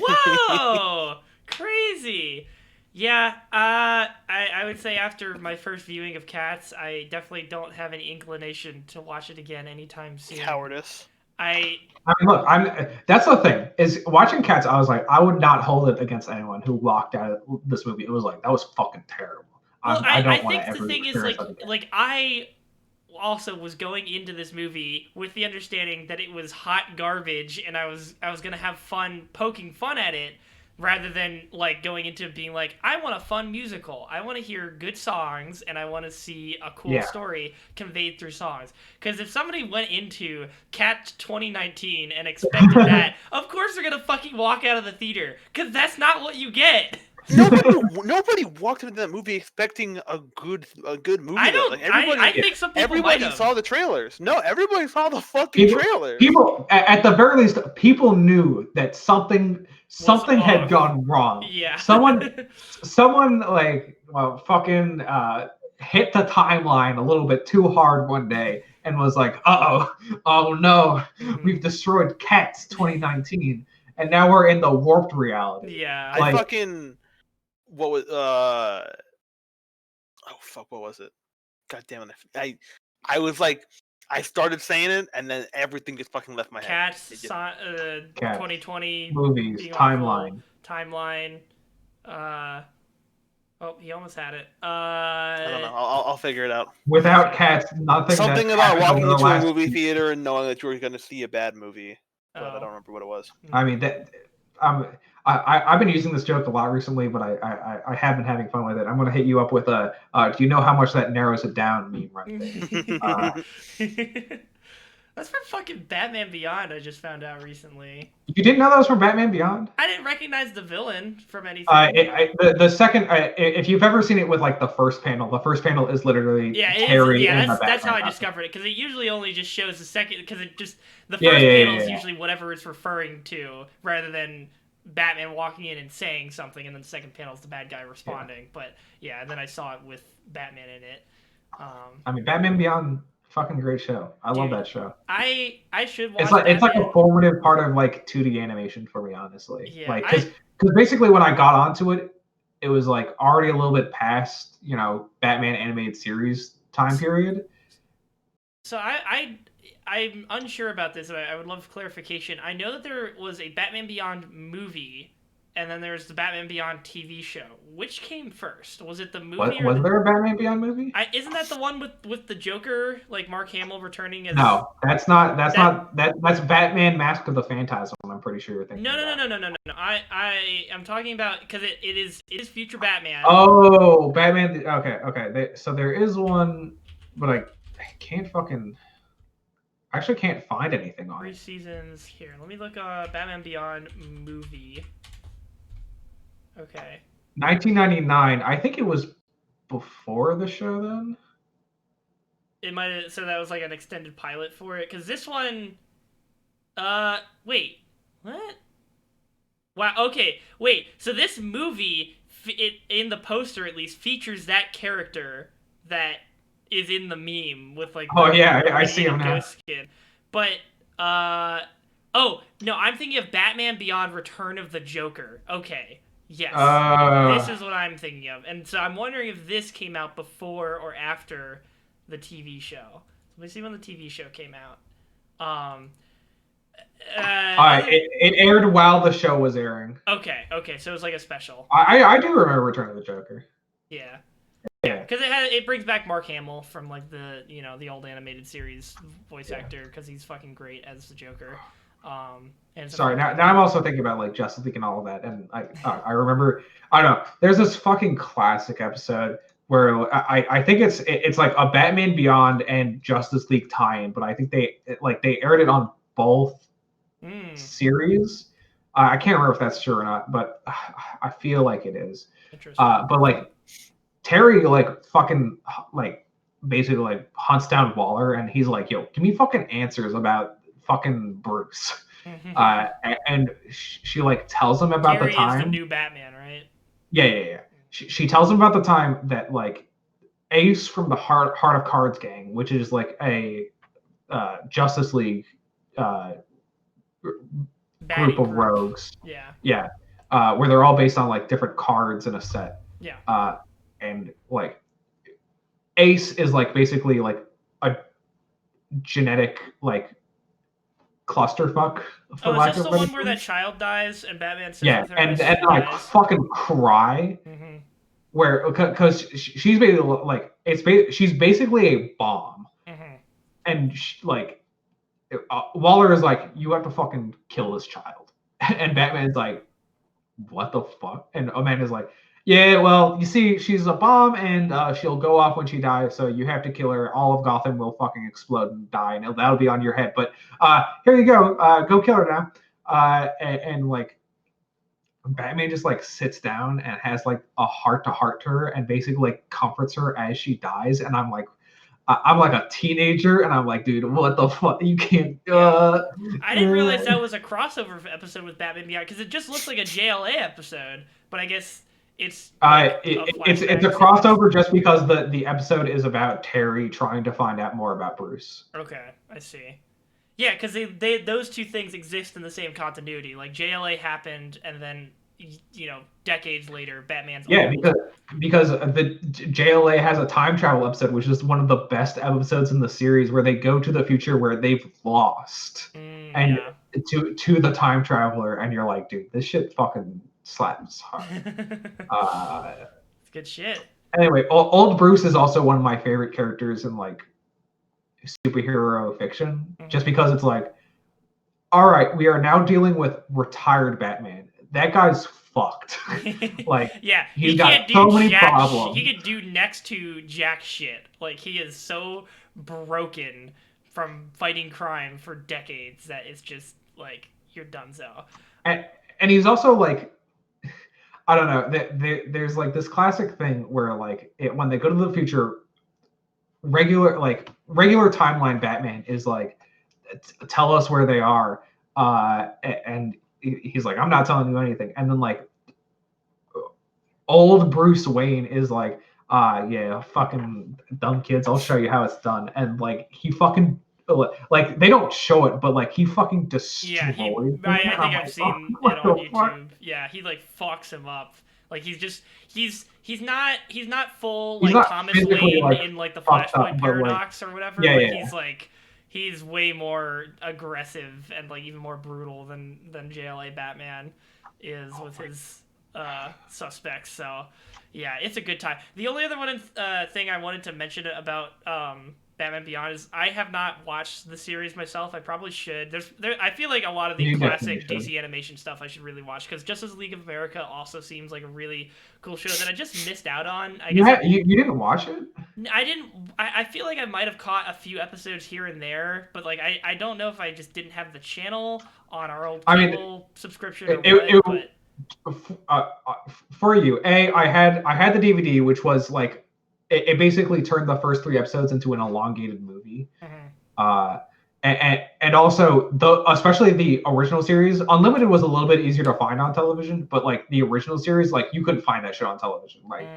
Whoa, crazy. Yeah, I would say after my first viewing of Cats, I definitely don't have any inclination to watch it again anytime soon. Cowardice. I mean, look, that's the thing, is watching Cats, I was like, I would not hold it against anyone who walked out of this movie. It was like, that was fucking terrible. Well, I think the thing is, like I also was going into this movie with the understanding that it was hot garbage, and I was gonna have fun poking fun at it, rather than like going into being like, I want a fun musical. I want to hear good songs, and I want to see a cool story conveyed through songs. Because if somebody went into Cat 2019 and expected that, of course they're gonna fucking walk out of the theater, because that's not what you get. Nobody walked into that movie expecting a good movie. I don't. Like, I think some people everybody saw the trailers. No, everybody saw the fucking trailers. People, at the very least, people knew that something had gone wrong. Yeah. Someone like fucking hit the timeline a little bit too hard one day and was like, oh no, we've destroyed Cats 2019, and now we're in the warped reality. Yeah. What was what was it? God damn it! I was like, I started saying it, and then everything just fucking left my head. Cats, 2020 movies, timeline. Oh, he almost had it. I don't know. I'll figure it out. Without Cats, nothing. Something about walking into a movie theater and knowing that you were going to see a bad movie, but I don't remember what it was. I mean that. I've been using this joke a lot recently, but I have been having fun with it. I'm going to hit you up with do you know how much that narrows it down meme right there? That's from fucking Batman Beyond, I just found out recently. You didn't know that was from Batman Beyond? I didn't recognize the villain from anything. The second, if you've ever seen it with like the first panel is literally Terry. That's how I discovered it, because it usually only just shows the second, because the first panel is usually whatever it's referring to, rather than Batman walking in and saying something, and then the second panel is the bad guy responding. Yeah. But yeah, and then I saw it with Batman in it. I mean, Batman Beyond, fucking great show. I love that show. I should watch. It's like a formative part of like 2D animation for me, honestly. Yeah, like because basically when I got onto it, it was like already a little bit past Batman animated series time period. So I'm unsure about this. I would love clarification. I know that there was a Batman Beyond movie, and then there's the Batman Beyond TV show. Which came first? Was it the movie? Was there a Batman Beyond movie? Isn't that the one with the Joker, like Mark Hamill returning as? No, that's Batman: Mask of the Phantasm. I'm pretty sure you're thinking. No. I'm talking about, because it is future Batman. Oh, Batman. Okay. So there is one, but I can't fucking. I actually can't find anything on 3 seasons here. Let me look Batman Beyond movie. Okay. 1999. I think it was before the show then? It might have, so that was like an extended pilot for it, because this one, wait, what? Wow, okay, wait, so this movie, in the poster at least, features that character that is in the meme with like the I see him now. ghost skin. But, oh, no, I'm thinking of Batman Beyond Return of the Joker. Okay, yes. This is what I'm thinking of. And so I'm wondering if this came out before or after the TV show. Let me see when the TV show came out. It aired while the show was airing. Okay, so it was like a special. I do remember Return of the Joker. Yeah. Yeah, because it brings back Mark Hamill from like the the old animated series voice actor, because he's fucking great as the Joker. And sorry, now I'm also thinking about like Justice League and all of that, and I remember, I don't know, there's this fucking classic episode where I think it's like a Batman Beyond and Justice League tie-in, but I think they aired it on both series. I can't remember if that's true or not, but I feel like it is. Interesting. But like Terry like fucking like basically like hunts down Waller, and he's like, yo, give me fucking answers about fucking Bruce. And she like tells him about Terry the time. Is the new Batman, right? Yeah. She tells him about the time that like Ace from the Heart of Cards gang, which is like a Justice League group of rogues. Yeah. Where they're all based on like different cards in a set. Yeah. And like Ace is like basically like a genetic like clusterfuck. Is this the one where that child dies and Batman sits with her? and like fucking cry. Mm-hmm. Where because she's basically like she's basically a bomb. Mm-hmm. And like Waller is like, you have to fucking kill this child, and Batman's like, what the fuck? And Amanda's like, yeah, well, you see, she's a bomb, and she'll go off when she dies, so you have to kill her. All of Gotham will fucking explode and die, and that'll be on your head. But here you go. Go kill her now. And like, Batman just like sits down and has like a heart-to-heart to her, and basically like comforts her as she dies. And I'm like a teenager, and I'm like, dude, what the fuck? You can't. I didn't realize that was a crossover episode with Batman Beyond, because it just looks like a JLA episode, but I guess it's it's a crossover just because the episode is about Terry trying to find out more about Bruce. Okay, I see. Yeah, because they those two things exist in the same continuity. Like JLA happened, and then decades later, Batman's because the JLA has a time travel episode, which is one of the best episodes in the series, where they go to the future where they've lost to the time traveler, and you're like, dude, this shit fucking slaps hard. It's good shit. Anyway, old Bruce is also one of my favorite characters in like superhero fiction, just because it's like, all right, we are now dealing with retired Batman. That guy's fucked. Like, yeah, he's got so many problems. He could do next to jack shit. Like, he is so broken from fighting crime for decades that it's just like, you're donezo. And he's also like, I don't know. There's like this classic thing where like when they go to the future, regular timeline Batman is like, tell us where they are, and he's like, I'm not telling you anything. And then like old Bruce Wayne is like, yeah, fucking dumb kids, I'll show you how it's done. And like he fucking like they don't show it, but like he fucking destroys. I think I've seen it on YouTube. Fuck? Yeah, he like fucks him up. Like he's not full like Thomas Wayne like, in like the Flashpoint Paradox or whatever. Yeah. He's way more aggressive and like even more brutal than JLA Batman is with his suspects. So yeah, it's a good time. The only other thing I wanted to mention about Batman Beyond is I have not watched the series myself. I probably should. I feel like a lot of the classic DC animation stuff I should really watch, because Justice League of America also seems like a really cool show that I just missed out on. You didn't watch it? I didn't. I feel like I might have caught a few episodes here and there, but like I don't know if I just didn't have the channel on our old cable subscription or what. For you, I had the DVD, which was like it basically turned the first 3 episodes into an elongated movie. Mm-hmm. And also especially the original series, Unlimited was a little bit easier to find on television, but like the original series, like you couldn't find that shit on television. Like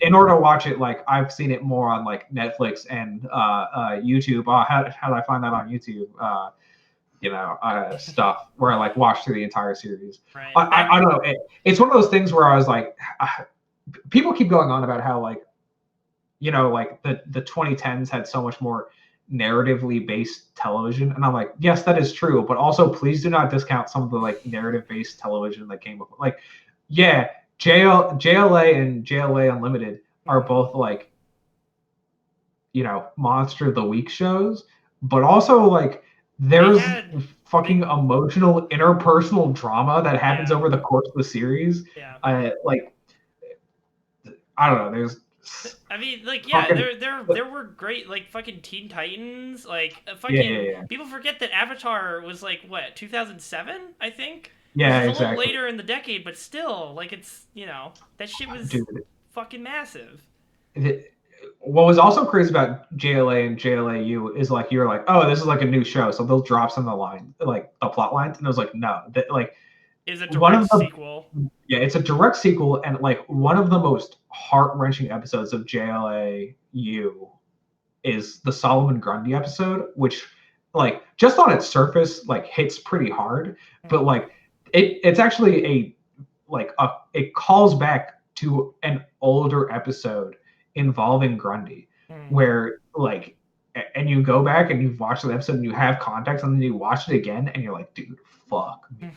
in order to watch it, like I've seen it more on like Netflix and YouTube. How did I find that on YouTube? Stuff where I like watched through the entire series. Right. I don't know. It's one of those things where I was like, people keep going on about how like, like the 2010s had so much more narratively based television, and I'm like, yes, that is true, but also please do not discount some of the like narrative based television that came up. Like, yeah, JLA and JLA Unlimited are both like, monster of the week shows, but also like there's fucking emotional interpersonal drama that happens over the course of the series. Like, I don't know, there's I mean, like, yeah, there were great, like, fucking Teen Titans, like, fucking, people forget that Avatar was, like, what, 2007, I think? Yeah, exactly. It's a little later in the decade, but still, like, it's, that shit was fucking massive. What was also crazy about JLA and JLAU is, like, you're like, oh, this is, like, a new show, so they'll drop some of the line, like, the plot lines, and it was like, no, that, like, is a direct sequel. Yeah, it's a direct sequel, and like one of the most heart-wrenching episodes of JLAU is the Solomon Grundy episode, which, like, just on its surface, like, hits pretty hard, but like it's actually it calls back to an older episode involving Grundy, where like, and you go back and you've watched the episode and you have context, and then you watch it again and you're like, dude, fuck me.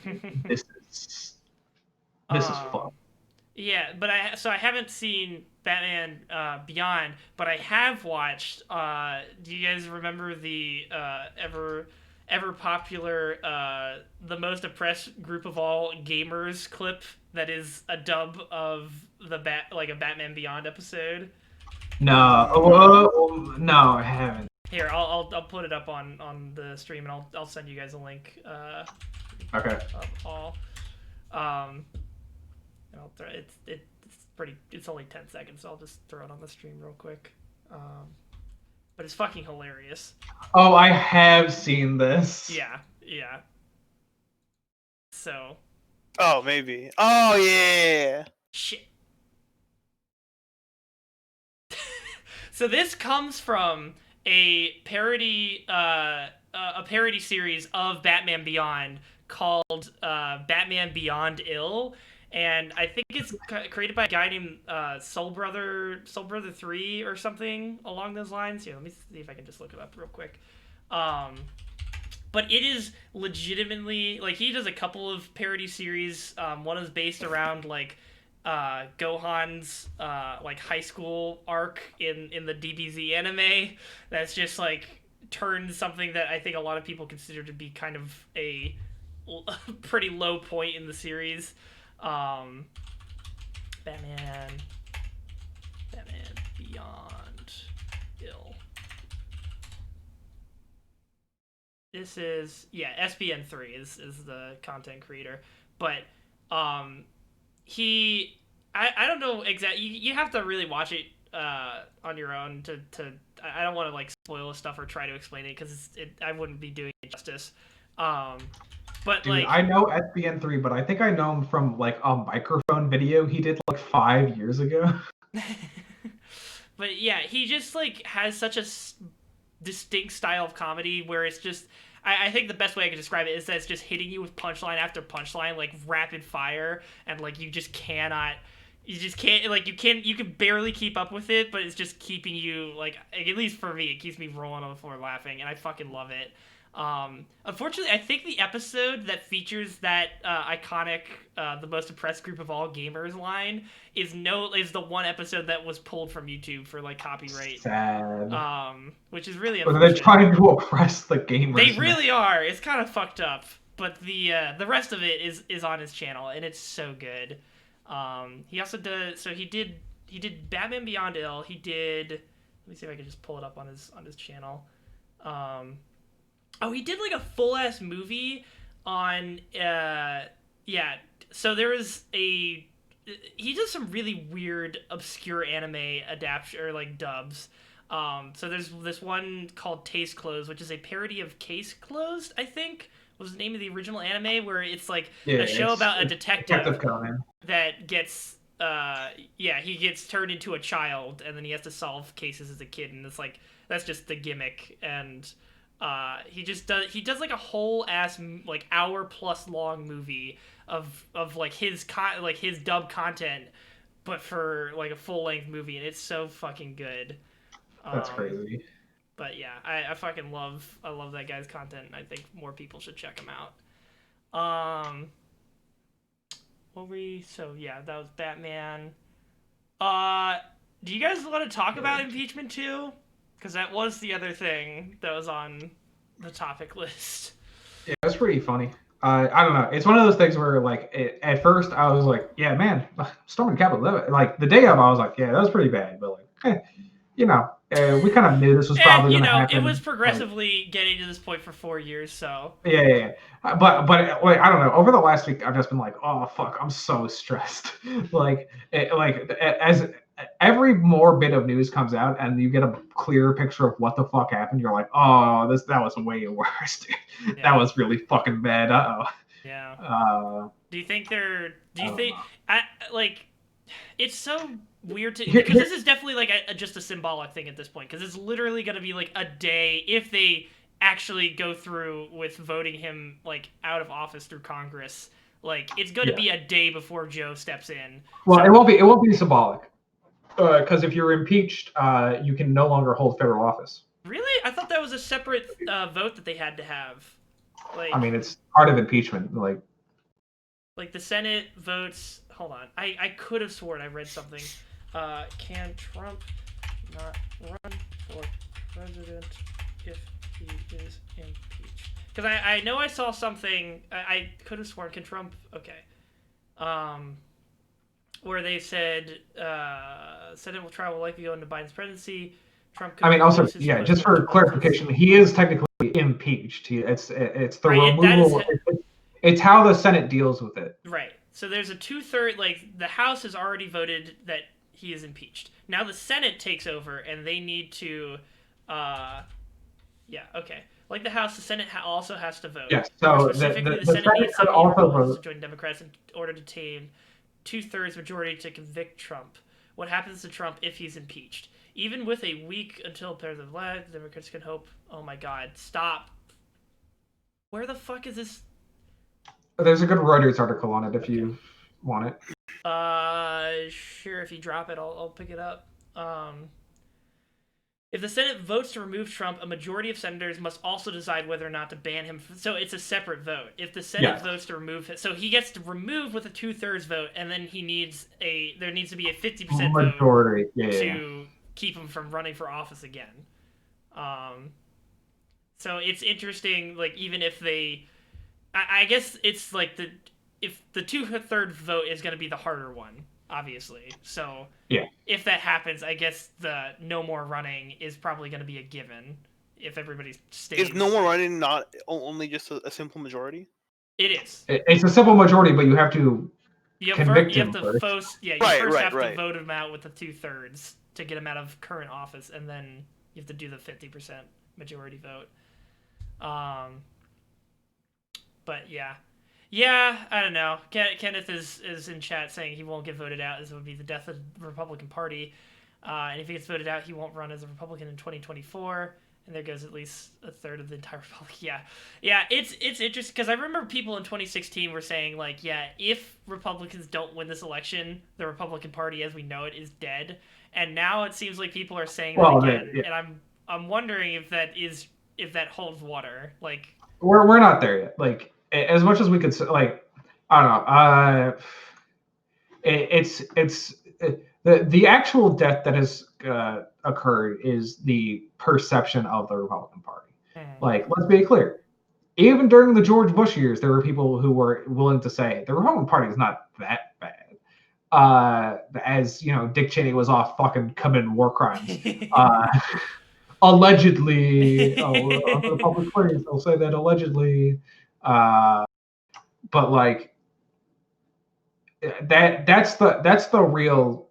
This is fun. Yeah, but I haven't seen Batman Beyond, but I have watched. Do you guys remember the ever popular the most oppressed group of all gamers clip that is a dub of a Batman Beyond episode? No, no, I haven't. Here, I'll put it up on the stream, and I'll send you guys a link. Okay. Of all. It's only 10 seconds, so I'll just throw it on the stream real quick. But it's fucking hilarious. Oh, I have seen this. Yeah. So. Oh, maybe. Oh, yeah. Shit. So this comes from a parody series of Batman Beyond called Batman Beyond Ill. And I think it's created by a guy named Soul Brother 3 or something along those lines. Here, let me see if I can just look it up real quick. But it is legitimately, like, he does a couple of parody series. One is based around, like, Gohan's like high school arc in the DBZ anime. That's just, like, turned something that I think a lot of people consider to be kind of a pretty low point in the series. Batman Beyond Ill. This is SBN3 is the content creator, but he I don't know exactly. You have to really watch it on your own to I don't want to like spoil stuff or try to explain it because I wouldn't be doing it justice. But dude, like, I know SBN3, but I think I know him from like a microphone video he did like 5 years ago. But yeah, he just like has such a distinct style of comedy where it's just, I think the best way I can describe it is that it's just hitting you with punchline after punchline, like rapid fire, and like you can't, like you can barely keep up with it, but it's just keeping you, like, at least for me, it keeps me rolling on the floor laughing, and I fucking love it. Unfortunately, I think the episode that features that iconic the most oppressed group of all gamers line is the one episode that was pulled from YouTube for like copyright. Sad. Which is really unfortunate. They're trying to oppress the gamers. They really are. It's kind of fucked up. But the rest of it is on his channel, and it's so good. He also does. So he did Batman Beyond Ill. He did. Let me see if I can just pull it up on his channel. Oh, he did like a full ass movie on so there was a he does some really weird, obscure anime adaptation or like dubs. So there's this one called Taste Closed, which is a parody of Case Closed, I think was the name of the original anime, where it's like a show about a detective that gets he gets turned into a child and then he has to solve cases as a kid, and it's like that's just the gimmick. And he does like a whole ass like hour plus long movie of like his dub content, but for like a full length movie, and it's so fucking good. That's crazy. But yeah, I fucking love that guy's content, and I think more people should check him out. So yeah, that was Batman. Do you guys want to talk about impeachment too? Because that was the other thing that was on the topic list. Yeah, that's pretty funny. I don't know. It's one of those things where, like, at first I was like, yeah, man, storming the Capitol. Like, the day of, I was like, yeah, that was pretty bad. But, like, we kind of knew this was probably going to happen. It was progressively getting to this point for 4 years, so. Yeah. But like, I don't know. Over the last week, I've just been like, oh, fuck, I'm so stressed. As every more bit of news comes out and you get a clearer picture of what the fuck happened, you're like, oh, that was way worse. Yeah. That was really fucking bad. Yeah. Do you think it's so weird because this is definitely like just a symbolic thing at this point, because it's literally going to be like a day if they actually go through with voting him like out of office through Congress. Like, it's going to be a day before Joe steps in. Well, it won't be symbolic. Because if you're impeached, you can no longer hold federal office. Really? I thought that was a separate vote that they had to have. Like, I mean, it's part of impeachment. Like the Senate votes. Hold on. I could have sworn I read something. Can Trump not run for president if he is impeached? Because I know I saw something. I could have sworn. Can Trump? Okay. Where they said Senate trial will likely go into Biden's presidency. Trump. I mean, also, yeah, just for clarification, he is technically impeached. It's the removal. It's how the Senate deals with it. Right. So there's a 2/3. Like, the House has already voted that he is impeached. Now the Senate takes over, and they need to. Okay. Like the House, the Senate also has to vote. Yes. So specifically, the Senate needs to also vote to join Democrats in order to obtain 2/3 majority to convict Trump. What happens to Trump if he's impeached? Even with a week until president-elect, the Democrats can hope. Oh my God! Stop. Where the fuck is this? There's a good Reuters article on it if you want it. Sure. If you drop it, I'll pick it up. If the Senate votes to remove Trump, a majority of senators must also decide whether or not to ban him. So it's a separate vote. If the Senate votes to remove him, so he gets to remove with a 2/3 vote, and then there needs to be a 50% majority vote to keep him from running for office again. So it's interesting. Like, even if I guess it's like if the 2/3 vote is going to be the harder one, obviously. So if that happens, I guess the no more running is probably going to be a given if everybody stays. Is no more running not only just a simple majority? It is. It's a simple majority, but you have to convict him first. You first have to vote him out with the 2/3 to get him out of current office, and then you have to do the 50% majority vote. But yeah, I don't know. Kenneth is in chat saying he won't get voted out. This would be the death of the Republican Party. And if he gets voted out, he won't run as a Republican in 2024. And there goes at least a third of the entire Republic. Yeah. It's interesting because I remember people in 2016 were saying, like, if Republicans don't win this election, the Republican Party as we know it is dead. And now it seems like people are saying that again. And I'm wondering if that holds water. Like, we're not there yet. Like, as much as we could, like, I don't know. It's the actual death that has occurred is the perception of the Republican Party. Like, let's be clear. Even during the George Bush years, there were people who were willing to say the Republican Party is not that bad. As you know, Dick Cheney was off fucking committing war crimes. Allegedly, on the public place, they'll say that allegedly. But like, that's the real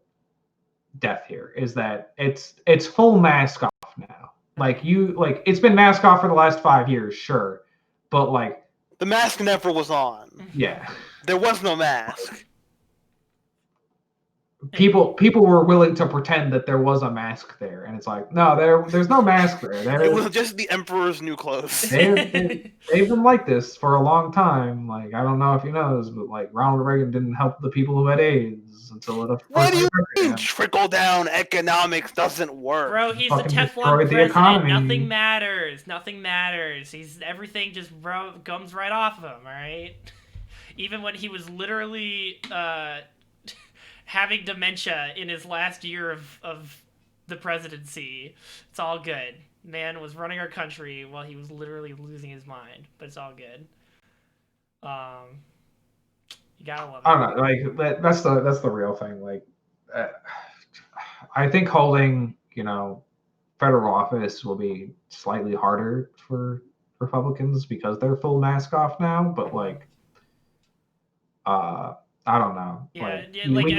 death here, is that it's full mask off now. Like it's been mask off for the last 5 years, sure, but like the mask never was on. Yeah, there was no mask. People were willing to pretend that there was a mask there, and it's like, no, there's no mask there. It was just the Emperor's new clothes. They've been like this for a long time. Like, I don't know if you know this, but like Ronald Reagan didn't help the people who had AIDS until it. What do you mean? Trickle down economics doesn't work, bro. He's the Teflon president. Nothing matters. Nothing matters. Everything just comes right off of him. All right. Even when he was literally having dementia in his last year of the presidency, it's all good. Man was running our country while he was literally losing his mind, but it's all good. You gotta love it. I don't know, like that's the real thing. Like, I think holding federal office will be slightly harder for Republicans because they're full mask off now. But like, I don't know. Yeah, we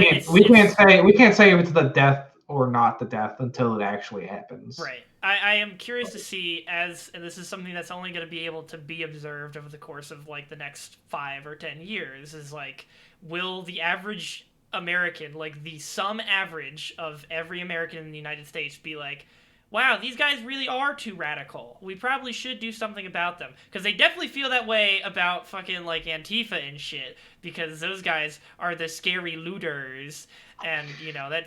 can't say if it's the death or not the death until it actually happens. Right. I am curious to see and this is something that's only going to be able to be observed over the course of like the next 5 or 10 years, is like, will the average American, like the sum average of every American in the United States, be like, wow, these guys really are too radical. We probably should do something about them. Because they definitely feel that way about fucking, like, Antifa and shit. Because those guys are the scary looters. And,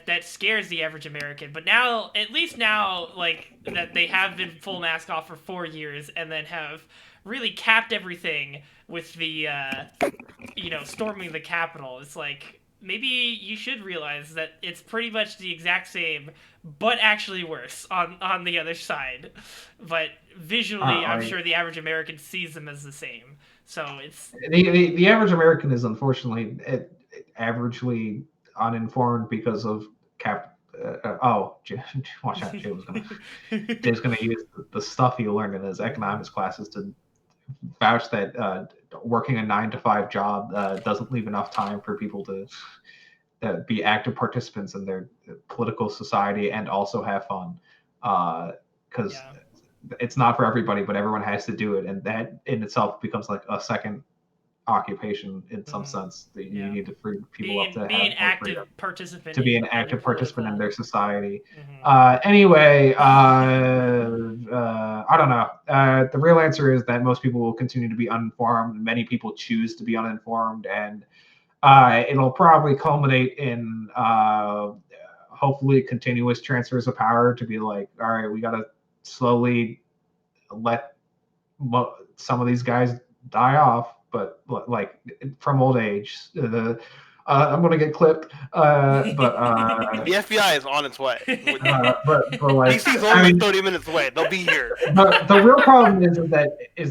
that scares the average American. But now, at least now, like, that they have been full mask off for 4 years and then have really capped everything with the, storming the Capitol. It's like, maybe you should realize that it's pretty much the exact same, but actually worse on the other side. But visually, I'm sure the average American sees them as the same. So it's the average American is unfortunately averagely uninformed because of watch out, Jay's gonna use the stuff he learned in his economics classes to vouch that working a 9-to-5 job doesn't leave enough time for people to be active participants in their political society and also have fun, because it's not for everybody, but everyone has to do it, and that in itself becomes like a second occupation in some sense. That you need to free people up to be an active participant, to be an active participant in their society. Anyway, I don't know. The real answer is that most people will continue to be uninformed. Many people choose to be uninformed, and it'll probably culminate in hopefully continuous transfers of power to be like, all right, we got to slowly let some of these guys die off, but like from old age. I'm gonna get clipped, but the FBI is on its way. But like, DC's only 30 minutes away. They'll be here. The real problem is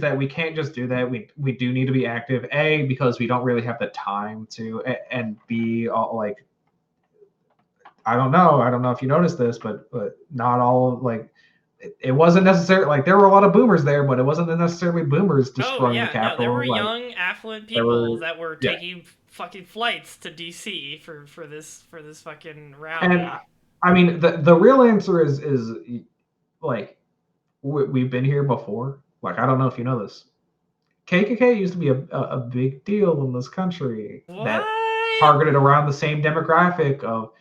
that we can't just do that. We do need to be active. A, because we don't really have the time to, and B, like, I don't know if you noticed this, but not all, like, it wasn't necessarily like there were a lot of boomers there, but it wasn't necessarily boomers destroying the Capitol. No, there were young, affluent people that were taking fucking flights to DC for this fucking rally. And I mean, the real answer is like, we've been here before. Like, I don't know if you know this. KKK used to be a big deal in this country. What? That targeted around the same demographic of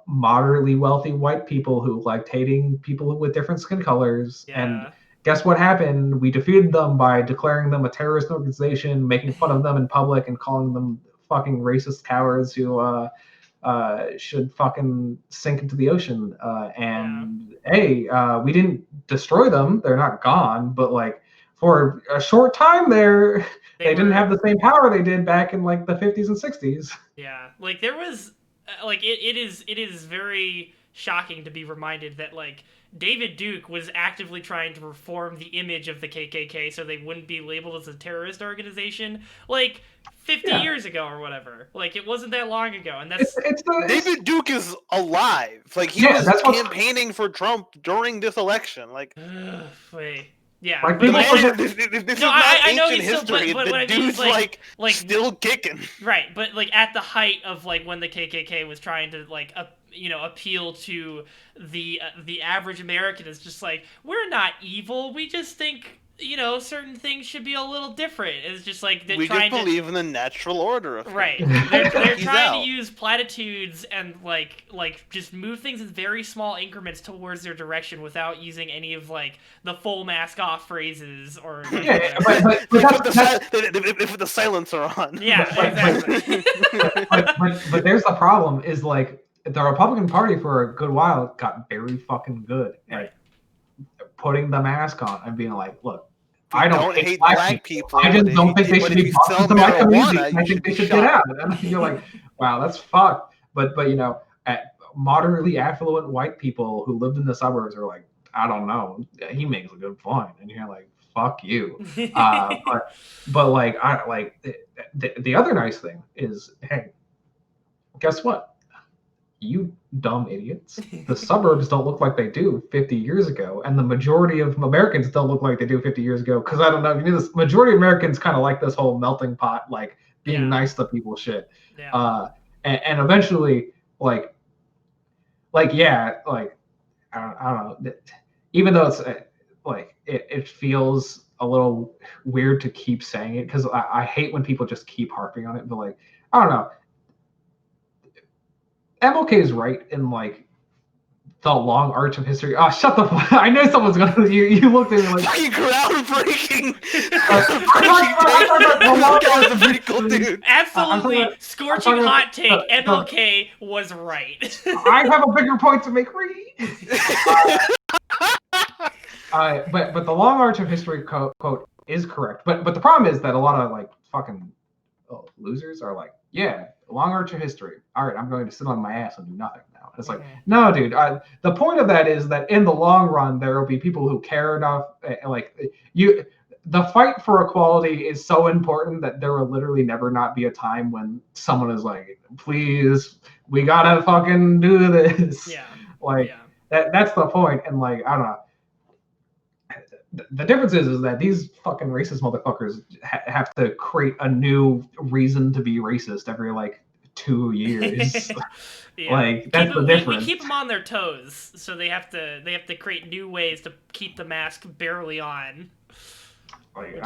moderately wealthy white people who liked hating people with different skin colors. Yeah. And guess what happened? We defeated them by declaring them a terrorist organization, making fun of them in public, and calling them fucking racist cowards who should fucking sink into the ocean. We didn't destroy them. They're not gone. But like, for a short time there, they didn't have the same power they did back in like the 50s and 60s. Yeah. Like, there was... like, it is very shocking to be reminded that, like, David Duke was actively trying to reform the image of the KKK so they wouldn't be labeled as a terrorist organization, like, 50 years ago or whatever. Like, it wasn't that long ago, and that's... David Duke is alive. Like, he was campaigning for Trump during this election. Like, wait. Yeah, Like, But people man, this is No, not I know ancient he's still, history. but The what I mean is, dude's like still kicking. right, but like at the height of like when the KKK was trying to like appeal to the average American, is just like, we're not evil, we just think certain things should be a little different. It's just like they're We just trying to believe in the natural order of things. right. They're He's trying to out. use platitudes and like just move things in very small increments towards their direction without using any of like the full mask off phrases or like, Yeah, whatever. They put the silencer on. Yeah, exactly. but there's the problem is like the Republican Party for a good while got very fucking good Right. at putting the mask on and being like, look, We I don't hate black black people. I just but don't think they but should if be you brought sell into my community. marijuana, I you think should they be should get shot. out. And you're like, wow, that's fucked. But moderately affluent white people who lived in the suburbs are like, I don't know, he makes a good point, and you're like, fuck you. But like I like the other nice thing is, hey, guess what? You dumb idiots. The suburbs don't look like they do 50 years ago, and the majority of Americans don't look like they do 50 years ago. Because I don't know if you knew this, majority of Americans kind of like this whole melting pot, like being nice to people shit. Yeah. And eventually, like yeah, like I don't know. Even though it's like it feels a little weird to keep saying it because I hate when people just keep harping on it. But like I don't know. MLK is right in like the long arch of history. Oh, shut the fuck! I know someone's gonna. You looked at me like fucking groundbreaking. That was a pretty cool dude. Absolutely scorching hot take. MLK was right. I have a bigger point to make. But the long arch of history quote is correct. But the problem is that a lot of like fucking losers are like, yeah, long arch of history. All right, I'm going to sit on my ass and do nothing now. And it's like, no, dude. The point of that is that in the long run, there will be people who care enough. Like you, the fight for equality is so important that there will literally never not be a time when someone is like, please, we gotta fucking do this. Yeah. Like that's the point. And like I don't know. The difference is that these fucking racist motherfuckers have to create a new reason to be racist every like 2 years. Like that's the difference. We keep them on their toes, so they have to create new ways to keep the mask barely on. Like,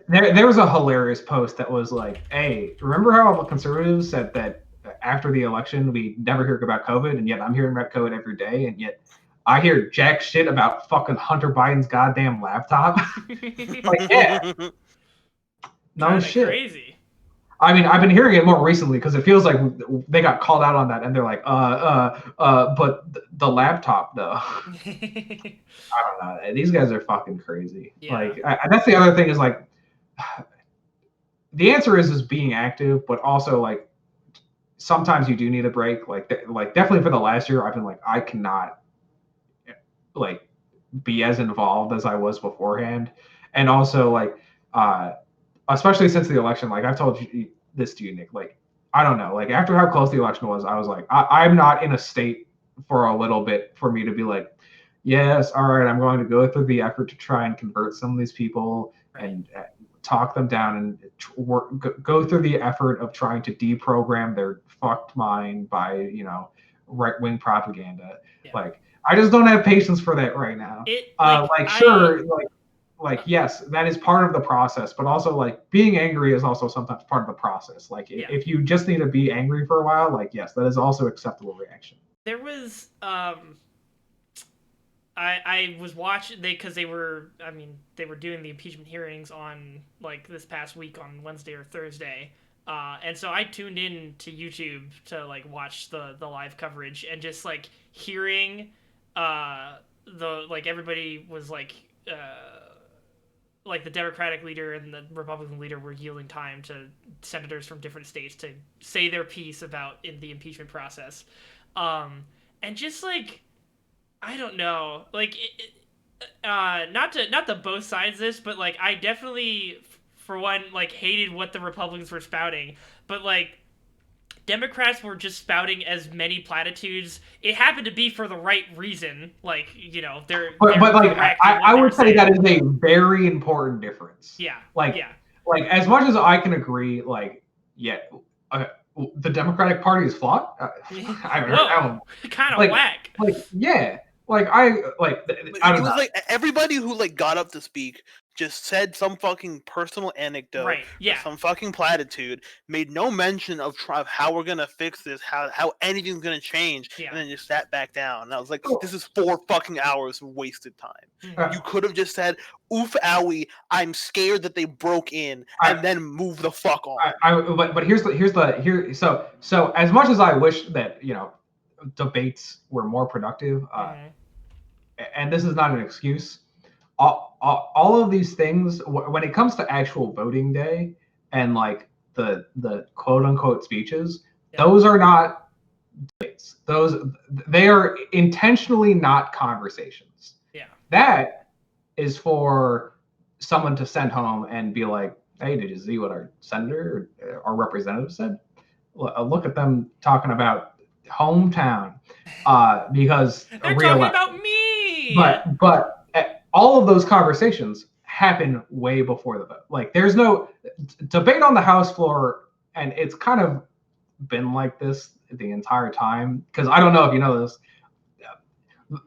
there was a hilarious post that was like, "Hey, remember how the conservatives said that after the election we never hear about COVID, and yet I'm hearing about COVID every day, and yet I hear jack shit about fucking Hunter Biden's goddamn laptop." Like, yeah. No shit. Crazy. I mean, I've been hearing it more recently because it feels like they got called out on that, and they're like, but the laptop though. I don't know. These guys are fucking crazy. Yeah. Like, that's the other thing is like, the answer is being active, but also like, sometimes you do need a break. Like definitely for the last year, I've been like, I cannot like be as involved as I was beforehand, and also like especially since the election, like I've told you this to you, Nick, like I don't know, like after how close the election was, I was like I'm not in a state for a little bit for me to be like, yes, all right, I'm going to go through the effort to try and convert some of these people and talk them down and go through the effort of trying to deprogram their fucked mind by right-wing propaganda. Like I just don't have patience for that right now. Yes, that is part of the process, but also like being angry is also sometimes part of the process. Like if you just need to be angry for a while, like yes, that is also acceptable reaction. There was I was watching because they were doing the impeachment hearings on like this past week on Wednesday or Thursday. And so I tuned in to YouTube to like watch the live coverage and just like hearing everybody was like the Democratic leader and the Republican leader were yielding time to senators from different states to say their piece about in the impeachment process. And just like, I don't know, like, not to both sides this, but like, I definitely, for one, like, hated what the Republicans were spouting, but like, Democrats were just spouting as many platitudes, it happened to be for the right reason. Like, they're but like correct I would say saying. that is a very important difference. Yeah. Like as much as I can agree, like the Democratic Party is flawed. Whoa, kind of whack. Like I don't know. Like everybody who like got up to speak just said some fucking personal anecdote, right? Yeah, some fucking platitude, made no mention of how we're gonna fix this, how anything's gonna change, and then just sat back down. And I was like, this is 4 fucking hours of wasted time. You could have just said, "Oof, owie, I'm scared that they broke in," and then move the fuck on. But here's so as much as I wish that debates were more productive, and this is not an excuse. All of these things, when it comes to actual voting day and like the quote unquote speeches, those are not debates. They are intentionally not conversations. Yeah. That is for someone to send home and be like, "Hey, did you see what our senator or our representative said? Look at them talking about hometown," because they're talking about me. But all of those conversations happen way before the vote. Like, there's no debate on the House floor, and it's kind of been like this the entire time. Because I don't know if you know this,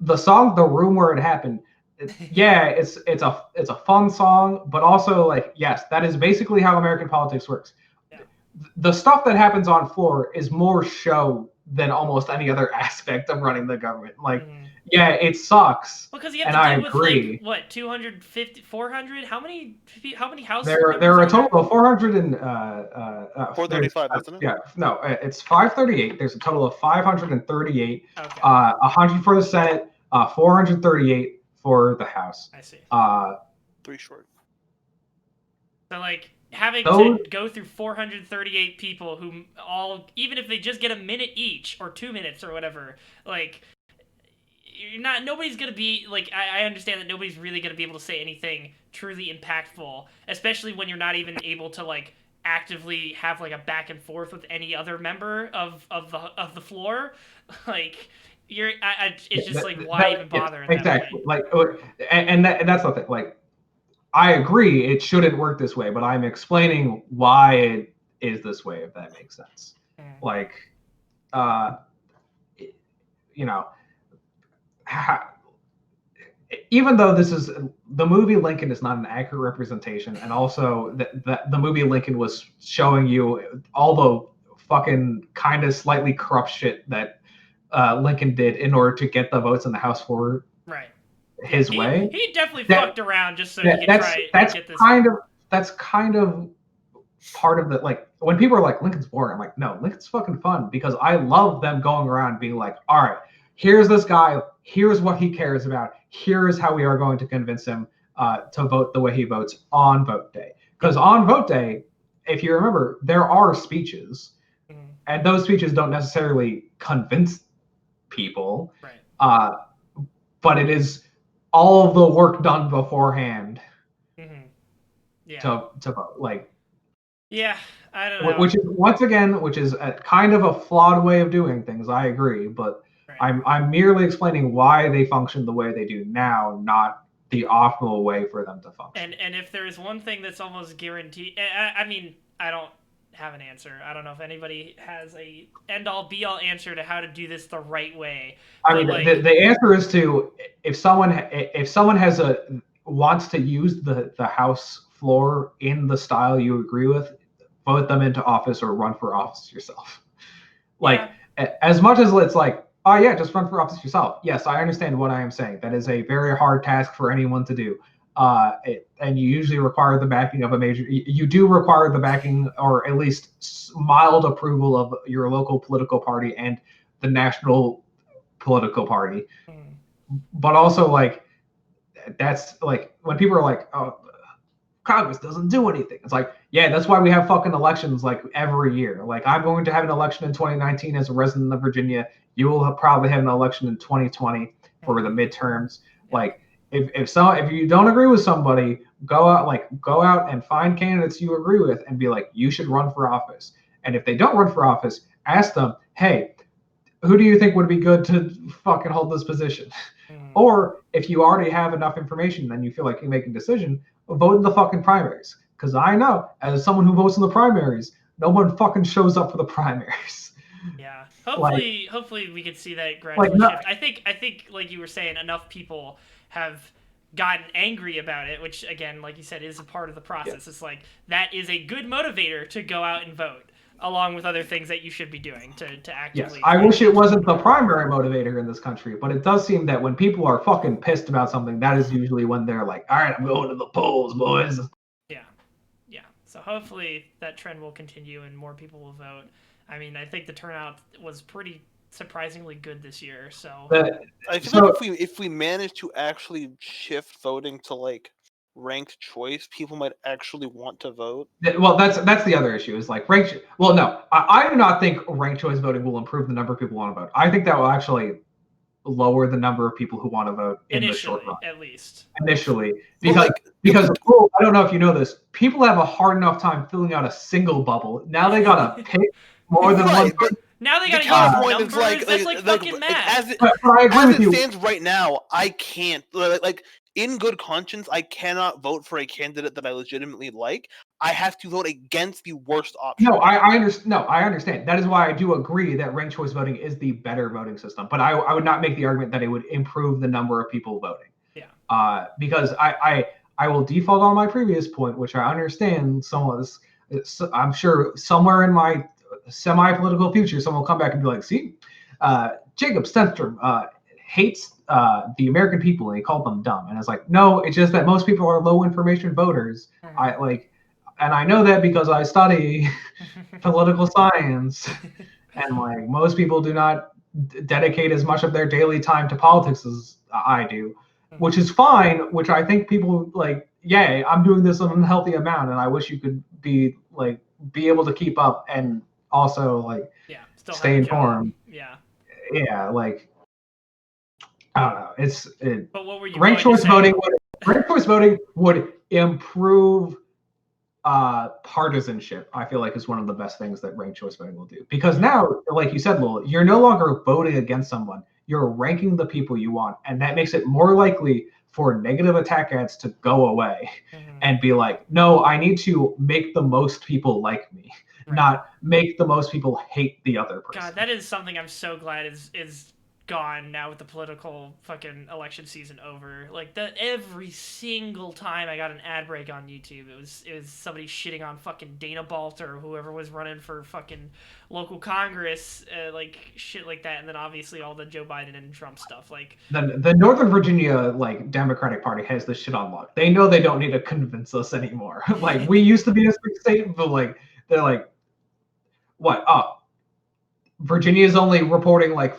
the song "The Room Where It Happened." It's a fun song, but also like, yes, that is basically how American politics works. Yeah. The stuff that happens on floor is more show than almost any other aspect of running the government. Like, yeah, it sucks. Because you have to deal with like what 250, 400. How many houses? There are a total of 400 and 435, isn't it? Yeah, no, it's 538. There's a total of 538. Okay. 100 for the Senate, 438 for the House. I see. 3 short. So like having to go through 438 people who all, even if they just get a minute each or 2 minutes or whatever, like nobody's gonna be like, I understand that nobody's really gonna be able to say anything truly impactful, especially when you're not even able to like actively have like a back and forth with any other member of the floor. Like it's just like, why even bother? Exactly. Like, and that's the thing. Like, I agree it shouldn't work this way, but I'm explaining why it is this way, if that makes sense. Like, even though this is the movie Lincoln is not an accurate representation, and also the movie Lincoln was showing you all the fucking kind of slightly corrupt shit that Lincoln did in order to get the votes in the House for his way. He definitely fucked around just so he could try and get this. That's kind of part of the, like, when people are like, Lincoln's boring, I'm like, no, Lincoln's fucking fun, because I love them going around being like, all right, here's this guy, here's what he cares about, here's how we are going to convince him to vote the way he votes on vote day. Because on vote day, if you remember, there are speeches, and those speeches don't necessarily convince people, but it is all of the work done beforehand to vote. Like, I don't know. Which is a kind of a flawed way of doing things. I agree, but I'm merely explaining why they function the way they do now, not the optimal way for them to function. And if there is one thing that's almost guaranteed, I mean, I don't have an answer. I don't know if anybody has a end-all be-all answer to how to do this the right way. I mean, like, the answer is to, if someone wants to use the House floor in the style you agree with, vote them into office or run for office yourself. Like, as much as it's like, oh yeah, just run for office yourself. Yes, I understand what I am saying. That is a very hard task for anyone to do. And you usually require the backing of you do require the backing, or at least mild approval, of your local political party and the national political party. But also, like, that's like, when people are like, oh, Congress doesn't do anything. It's like, yeah, that's why we have fucking elections like every year. Like, I'm going to have an election in 2019 as a resident of Virginia. You will probably have an election in 2020 for the midterms. Like, if you don't agree with somebody, go out and find candidates you agree with and be like, you should run for office. And if they don't run for office, ask them, hey, who do you think would be good to fucking hold this position? Or if you already have enough information and you feel like you're making a decision, vote in the fucking primaries. Because I know, as someone who votes in the primaries, no one fucking shows up for the primaries. Yeah. Hopefully we could see that gradual shift. I think like you were saying, enough people have gotten angry about it, which again, like you said, is a part of the process. It's like that is a good motivator to go out and vote, along with other things that you should be doing to actively. Yes, I wish it wasn't the primary motivator in this country, but it does seem that when people are fucking pissed about something, that is usually when they're like, all right, I'm going to the polls, boys. Yeah. So hopefully that trend will continue and more people will vote. I mean, I think the turnout was pretty surprisingly good this year. So I feel like if we manage to actually shift voting to like ranked choice, people might actually want to vote. Well, that's the other issue is like ranked. Well, no, I do not think ranked choice voting will improve the number of people who want to vote. I think that will actually lower the number of people who want to vote in the short run. At least. Initially, because I don't know if you know this, people have a hard enough time filling out a single bubble. Now they gotta pick more than one. Now they gotta use numbers. That's like fucking math. But I agree with you. As it stands right now, I can't like in good conscience, I cannot vote for a candidate that I legitimately like. I have to vote against the worst option. No, I understand. No, I understand. That is why I do agree that ranked choice voting is the better voting system. But I would not make the argument that it would improve the number of people voting. Yeah. Because I will default on my previous point, which I understand. I'm sure somewhere in my semi-political future, someone will come back and be like, "See, Jacob Stenstrom hates the American people, and he called them dumb." And it's like, no, it's just that most people are low information voters. And I know that because I study political science, and like most people do not dedicate as much of their daily time to politics as I do, which is fine. Which I think people like, yay, I'm doing this an unhealthy amount, and I wish you could be able to keep up and also like stay informed. Yeah, like I don't know. But what were you ranked choice voting? Ranked choice voting would improve partisanship. I feel like is one of the best things that ranked choice voting will do, because now, like you said, Lil, you're no longer voting against someone. You're ranking the people you want, and that makes it more likely for negative attack ads to go away and be like, no, I need to make the most people like me, not make the most people hate the other person. God, that is something I'm so glad is gone now with the political fucking election season over. Like every single time I got an ad break on YouTube, it was somebody shitting on fucking Dana Balt or whoever was running for fucking local Congress, like shit like that. And then obviously all the Joe Biden and Trump stuff. Like the Northern Virginia like Democratic Party has this shit on lock. They know they don't need to convince us anymore. Like we used to be a swing state, but like they're like, what? Oh, Virginia's only reporting like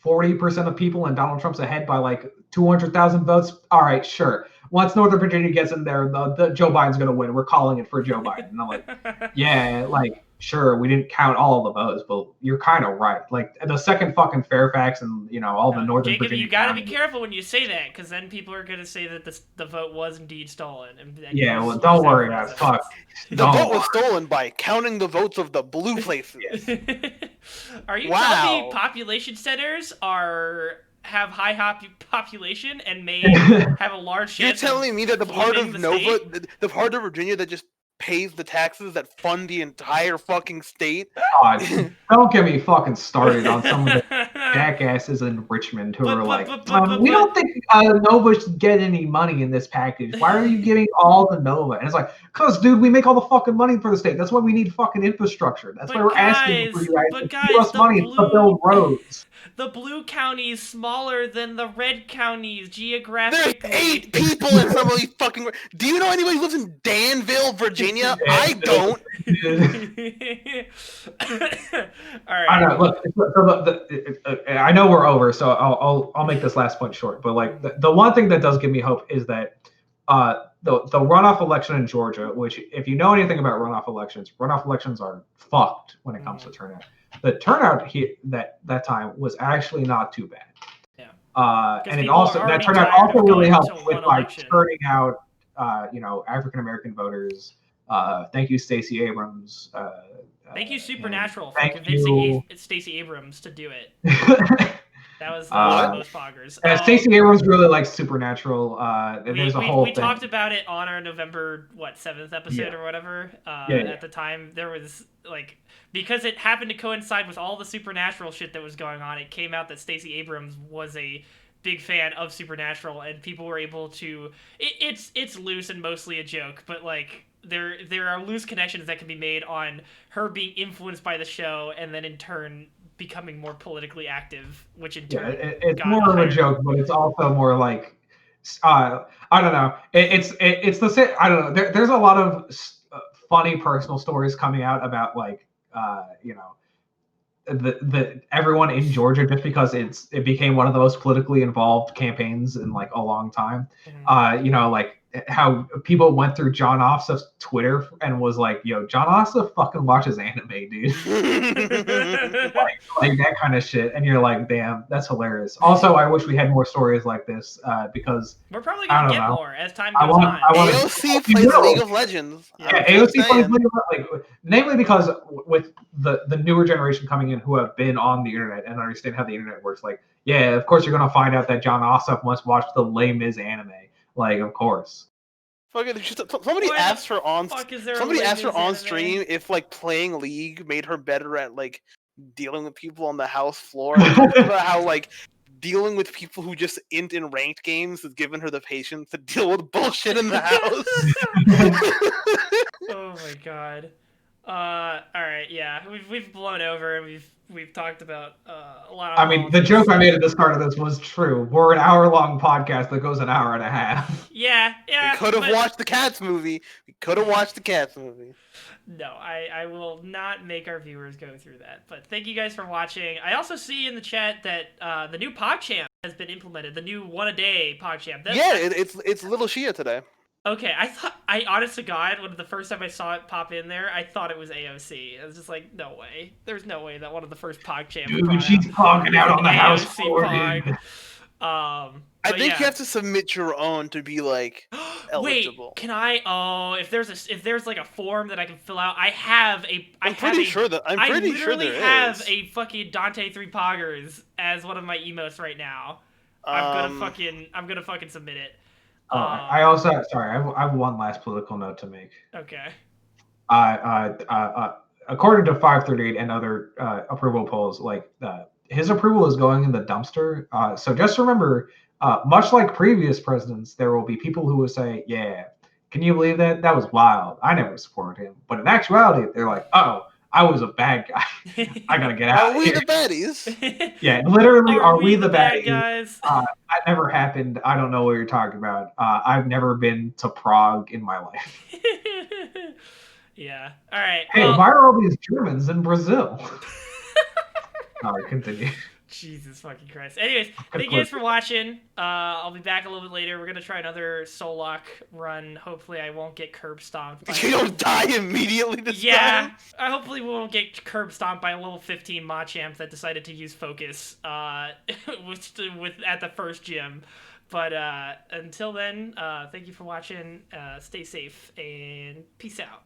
40% of people, and Donald Trump's ahead by like 200,000 votes. All right, sure. Once Northern Virginia gets in there, the Joe Biden's going to win. We're calling it for Joe Biden. And I'm like, yeah, like, sure, we didn't count all the votes, but you're kind of right. Like, the second fucking Fairfax and, all the Northern Jacob, Virginia. You got to be careful when you say that, because then people are going to say that the vote was indeed stolen. And yeah, well, don't worry, guys. Fuck. The vote was stolen by counting the votes of the blue places. Are you telling me population centers have high population and may have a large chance? You're telling me that the part of Virginia that just pays the taxes that fund the entire fucking state? God, don't get me fucking started on some of the jackasses in Richmond who are like, we don't think Nova should get any money in this package. Why are you getting all the Nova? And it's like, cause dude, we make all the fucking money for the state. That's why we need fucking infrastructure. That's why we're asking for you guys to give us money to build roads. The blue counties smaller than the red counties geographically. There's 8 people in some of these fucking. Do you know anybody who lives in Danville, Virginia? I don't. All right. I know. Look, I know we're over, so I'll make this last point short. But like the one thing that does give me hope is that the runoff election in Georgia, which if you know anything about runoff elections are fucked when it comes to turnout. The turnout here that time was actually not too bad. Yeah. And that turnout also really helped with like turning out African American voters, Thank you, Stacey Abrams. Thank you, Supernatural, for thank convincing Stacey Abrams to do it. That was most poggers. Stacey Abrams really likes Supernatural. There's a whole we thing. talked about it on our November 7th episode or whatever. At the time, there was because it happened to coincide with all the Supernatural shit that was going on. It came out that Stacey Abrams was a big fan of Supernatural, and people were able to. It's loose and mostly a joke, but there are loose connections that can be made on her being influenced by the show, and then in turn becoming more politically active, which in turn it's more of a joke, but it's also more like I don't know. It's the same. I don't know. There's a lot of funny personal stories coming out about the everyone in Georgia, just because it became one of the most politically involved campaigns in a long time. How people went through John Ossoff's Twitter and was like, "Yo, John Ossoff fucking watches anime, dude." like that kind of shit, and you're like, "Damn, that's hilarious." Also, I wish we had more stories like this because we're probably gonna get more as time goes on. AOC plays League of Legends. Yeah, AOC plays League of Legends, namely because with the newer generation coming in who have been on the internet and understand how the internet works. Of course you're gonna find out that John Ossoff must watch the Les Mis anime. Of course. Somebody asked her on stream if playing League made her better at dealing with people on the house floor. About how dealing with people who just int in ranked games has given her the patience to deal with bullshit in the house. Oh my god. All right, yeah, we've blown over and we've talked about a lot of. I mean, the joke I made at the start of this was true. We're an hour-long podcast that goes an hour and a half. Yeah. We could have watched the Cats movie. No, I will not make our viewers go through that. But thank you guys for watching. I also see in the chat that the new PogChamp has been implemented. The new one-a-day PogChamp. It's Little Shia today. Okay, I honest to God, when the first time I saw it pop in there, I thought it was AOC. I was just like, no way. There's no way that one of the first PogChamps. Dude, she's pogging out on the house floor, dude. I think you have to submit your own to be eligible. Wait, can I? Oh, if there's a form that I can fill out, I'm pretty sure there is a fucking Dante 3 Poggers as one of my emotes right now. I'm gonna fucking submit it. I also I have one last political note to make. Okay. According to 538 and other approval polls, his approval is going in the dumpster. So just remember, much like previous presidents, there will be people who will say, "Yeah, can you believe that? That was wild. I never supported him." But in actuality, they're like, "Oh, I was a bad guy. I gotta get out of here." Are we the baddies? Yeah, literally, are we the bad guys? That never happened. I don't know what you're talking about. I've never been to Prague in my life. Yeah. All right. Hey, why are all these Germans in Brazil? All right, continue. Jesus fucking Christ. Anyways, thank you guys for watching. I'll be back a little bit later. We're going to try another Solok run. Hopefully I won't get curb stomped. You don't die immediately this time? Yeah. Hopefully we won't get curb stomped by a level 15 Machamp that decided to use Focus at the first gym. But until then, thank you for watching. Stay safe and peace out.